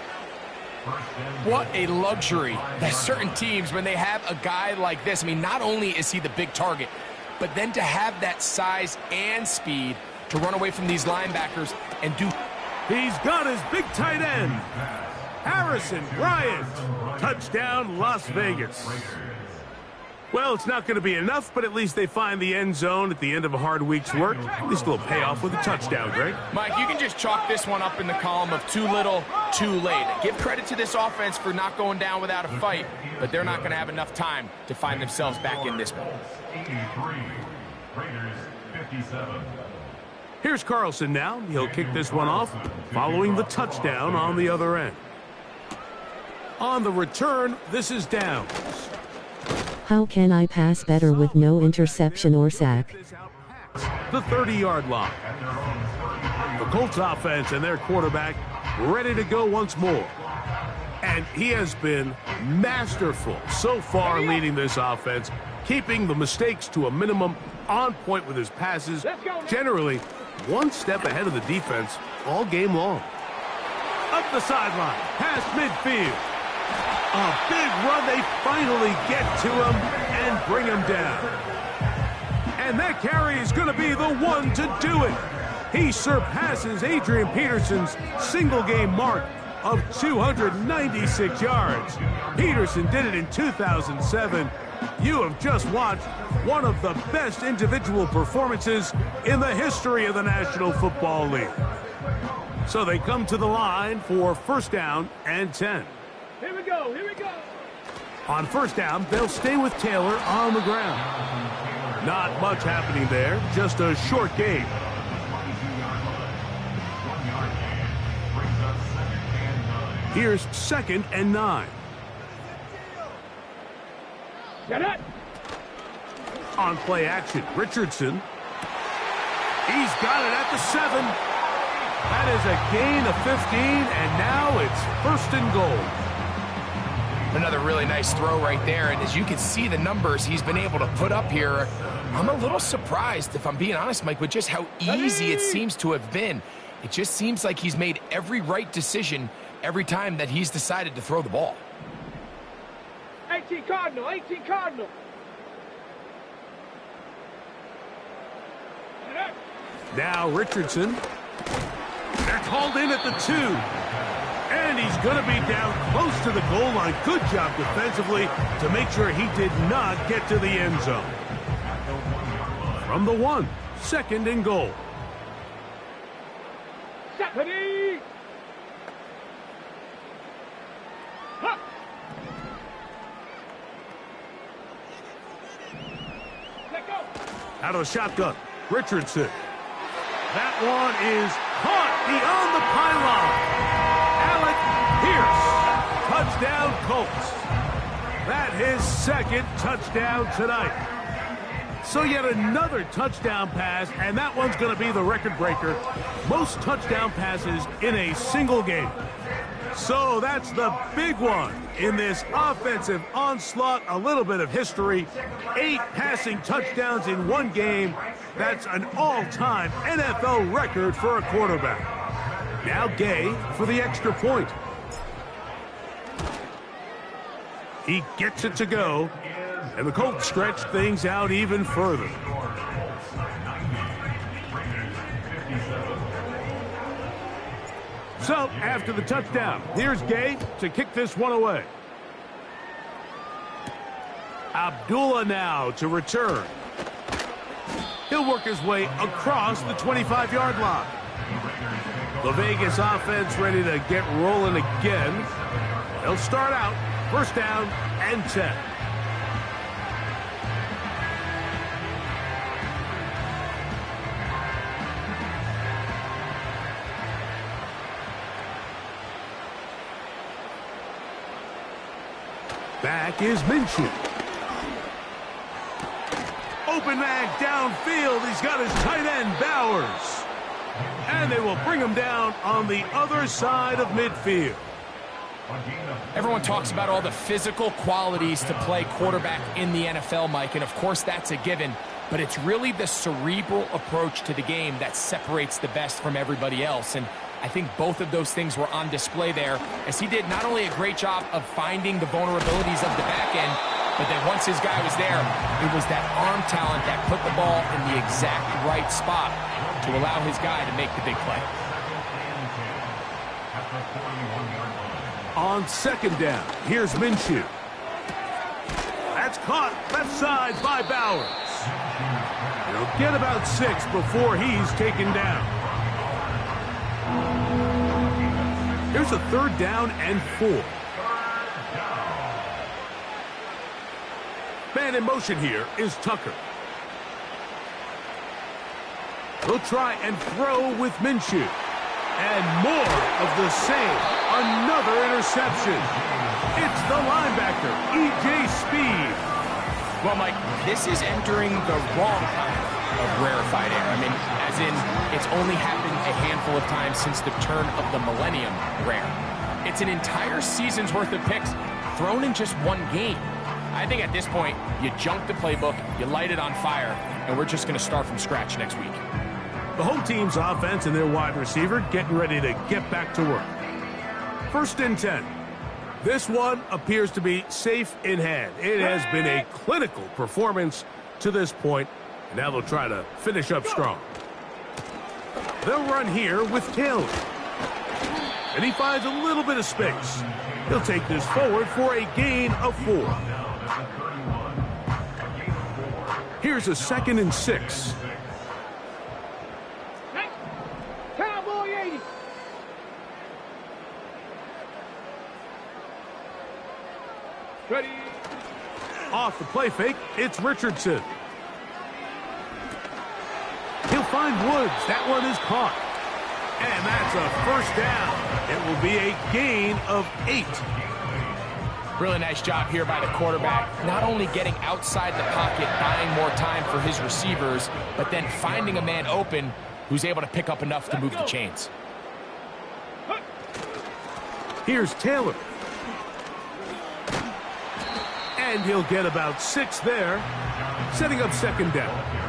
What a luxury that certain teams, when they have a guy like this, I mean, not only is he the big target, but then to have that size and speed to run away from these linebackers and do. He's got his big tight end, Harrison Bryant. Touchdown, Las Vegas. Well, it's not going to be enough, but at least they find the end zone at the end of a hard week's work. At least they'll pay off with a touchdown, Greg. Mike, you can just chalk this one up in the column of too little, too late. Give credit to this offense for not going down without a fight, but they're not going to have enough time to find themselves back in this one. 83, Raiders 57. Here's Carlson now. He'll kick this one off, following the touchdown on the other end. On the return, this is Downs. How can I pass better with no interception or sack? The 30-yard line. The Colts offense and their quarterback ready to go once more. And he has been masterful so far leading this offense, keeping the mistakes to a minimum, on point with his passes, generally one step ahead of the defense all game long. Up the sideline, past midfield. A big run, they finally get to him and bring him down. And that carry is going to be the one to do it. He surpasses Adrian Peterson's single-game mark of 296 yards. Peterson did it in 2007. You have just watched one of the best individual performances in the history of the National Football League. So they come to the line for first down and 10. Here we go, here we go. On first down, they'll stay with Taylor on the ground. Not much happening there, just a short game. Here's 2nd and 9. Get it. On play action, Richardson. He's got it at the 7. That is a gain of 15, and now it's 1st and goal. Another really nice throw right there, and as you can see the numbers he's been able to put up here, I'm a little surprised, if I'm being honest, Mike, with just how easy it seems to have been. It just seems like he's made every right decision every time that he's decided to throw the ball. 18 Cardinal, 18 Cardinal. Now Richardson. They're called in at the 2. And he's going to be down close to the goal line. Good job defensively to make sure he did not get to the end zone. From the 1, 2nd and goal. Ready. Out of the shotgun, Richardson. That one is caught beyond the pylon. Alec Pierce, touchdown Colts. That his 2nd touchdown tonight. So yet another touchdown pass, and that one's going to be the record breaker. Most touchdown passes in a single game. So that's the big one in this offensive onslaught. A little bit of history. 8 passing touchdowns in one game. That's an all-time NFL record for a quarterback. Now Gay for the extra point. He gets it to go, and the Colts stretch things out even further. So, after the touchdown, here's Gay to kick this one away. Abdullah now to return. He'll work his way across the 25-yard line. The Vegas offense ready to get rolling again. They'll start out 1st down and 10. Back is Minshew. Open man downfield. He's got his tight end, Bowers. And they will bring him down on the other side of midfield. Everyone talks about all the physical qualities to play quarterback in the NFL, Mike, and of course that's a given. But it's really the cerebral approach to the game that separates the best from everybody else. And I think both of those things were on display there, as he did not only a great job of finding the vulnerabilities of the back end, but then once his guy was there, it was that arm talent that put the ball in the exact right spot to allow his guy to make the big play. On 2nd down, here's Minshew. That's caught left side by Bowers. He'll get about 6 before he's taken down. Here's a 3rd down and 4. Man in motion here is Tucker. He'll try and throw with Minshew. And more of the same. Another interception. It's the linebacker, E.J. Speed. Well, Mike, this is entering the wrong kind of rarefied air. I mean, as in, it's only happened a handful of times since the turn of the millennium rare. It's an entire season's worth of picks thrown in just one game. I think at this point, you junk the playbook, you light it on fire, and we're just going to start from scratch next week. The home team's offense and their wide receiver getting ready to get back to work. 1st and 10. This one appears to be safe in hand. It has been a clinical performance to this point, and now they'll try to finish up strong. They'll run here with Taylor. And he finds a little bit of space. He'll take this forward for a gain of 4. Here's a 2nd and 6. Cowboy 80. Ready. Off the play fake, it's Richardson. He'll find Woods. That one is caught. And that's a 1st down. It will be a gain of 8. Really nice job here by the quarterback, not only getting outside the pocket, buying more time for his receivers, but then finding a man open who's able to pick up enough to move the chains. Here's Taylor. And he'll get about 6 there, setting up 2nd down.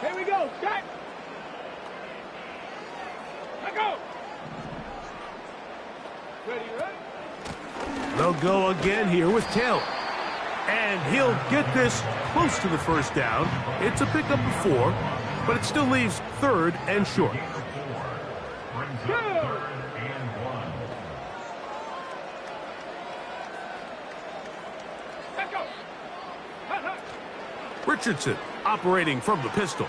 Here we go. Jack. Let go. Ready, right? go again here with Taylor. And he'll get this close to the first down. It's a pickup of 4, but it still leaves 3rd and short. Richardson operating from the pistol.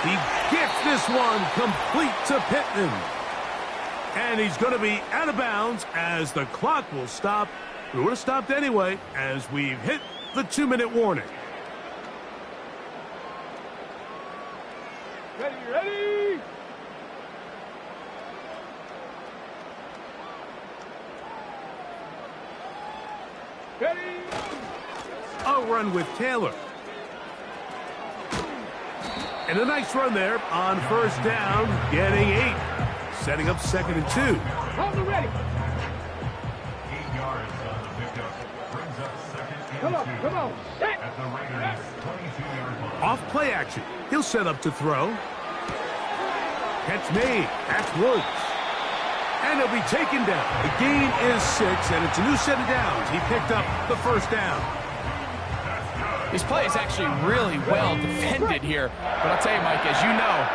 He gets this one complete to Pittman. And he's going to be out of bounds as the clock will stop. We would have stopped anyway as we've hit the 2-minute warning. Ready. A run with Taylor. And a nice run there on first down, getting 8. Setting up 2nd and 2. Hold it ready. 8 yards on the pickup. Brings up 2nd and 2. Come on. At the Raiders' 22-yard line. Off play action. He'll set up to throw. Catch made. That's Woods. And he'll be taken down. The gain is 6, and it's a new set of downs. He picked up the first down. This play is actually really well defended here. But I'll tell you, Mike, as you know,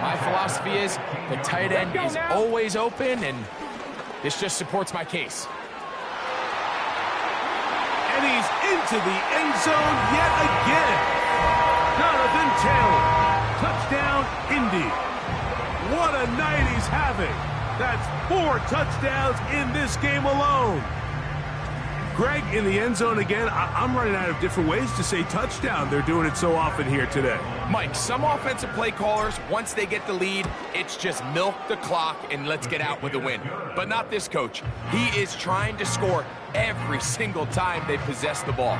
my philosophy is the tight end is always open, and this just supports my case. And he's into the end zone yet again. Jonathan Taylor. Touchdown, Indy. What a night he's having. That's 4 touchdowns in this game alone. Greg in the end zone again. I'm running out of different ways to say touchdown. They're doing it so often here today. Mike, some offensive play callers, once they get the lead, it's just milk the clock and let's get out with a win. But not this coach. He is trying to score every single time they possess the ball.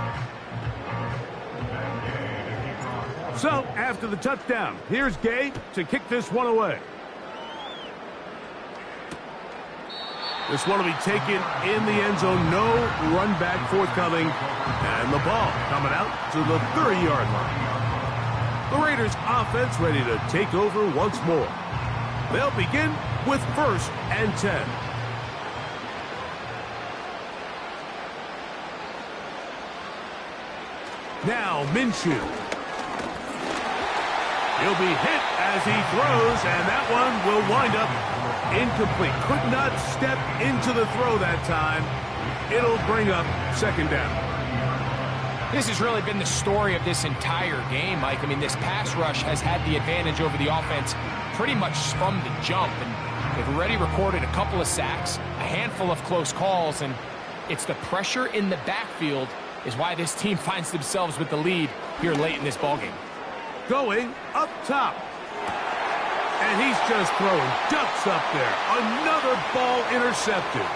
So, after the touchdown, here's Gay to kick this one away. This one will be taken in the end zone. No run back forthcoming. And the ball coming out to the 30-yard line. The Raiders offense ready to take over once more. They'll begin with 1st and 10. Now Minshew. He'll be hit as he throws, and that one will wind up incomplete. Could not step into the throw that time. It'll bring up 2nd down. This has really been the story of this entire game, Mike. I mean, this pass rush has had the advantage over the offense pretty much from the jump. And they've already recorded a couple of sacks, a handful of close calls, and it's the pressure in the backfield is why this team finds themselves with the lead here late in this ballgame. Going up top. And he's just throwing ducks up there. Another ball intercepted.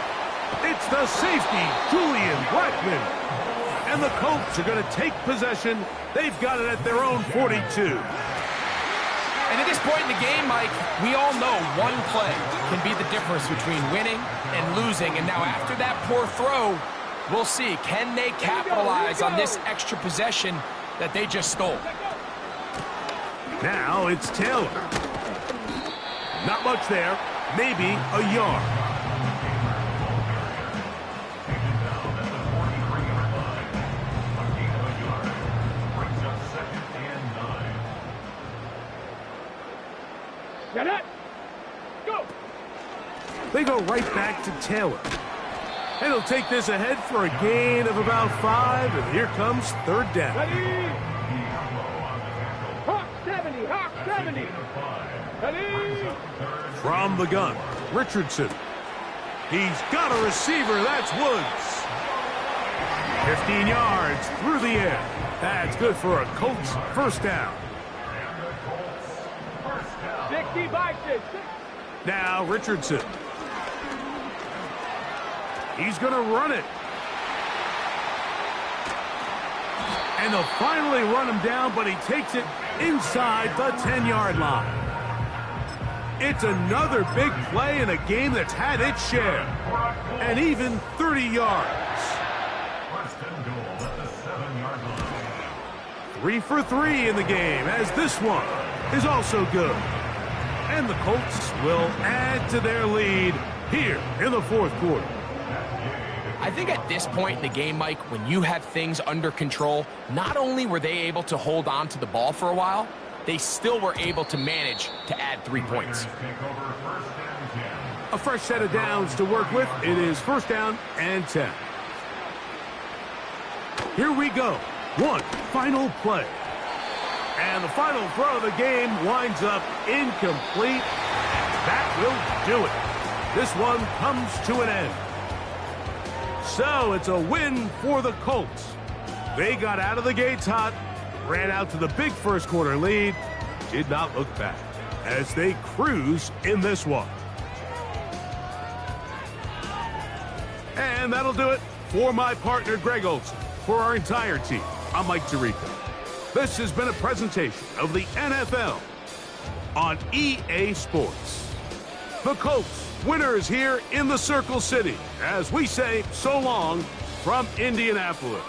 It's the safety, Julian Blackman. And the Colts are going to take possession. They've got it at their own 42. And at this point in the game, Mike, we all know one play can be the difference between winning and losing. And now after that poor throw, we'll see, can they capitalize on this extra possession that they just stole? Now it's Taylor. Not much there, maybe a yard. Get it. Go. They go right back to Taylor. And he'll take this ahead for a gain of about 5, and here comes 3rd down. Ready. Hawk 70. Hawk 70. Ready. From the gun, Richardson. He's got a receiver. That's Woods. 15 yards through the air. That's good for a Colts 1st down. 60 by 6. Now Richardson. He's going to run it. And they'll finally run him down, but he takes it inside the 10-yard line. It's another big play in a game that's had its share. And even 30 yards. 3 for 3 in the game, as this one is also good. And the Colts will add to their lead here in the 4th quarter. I think at this point in the game, Mike, when you have things under control, not only were they able to hold on to the ball for a while, they still were able to manage to add 3 points. A fresh set of downs to work with. It is 1st down and 10. Here we go. One final play. And the final throw of the game winds up incomplete. That will do it. This one comes to an end. So it's a win for the Colts. They got out of the gates hot, ran out to the big first quarter lead, did not look back as they cruise in this one. And that'll do it for my partner, Greg Olson. For our entire team, I'm Mike Tirico. This has been a presentation of the NFL on EA Sports. The Colts, winners here in the Circle City, as we say so long from Indianapolis.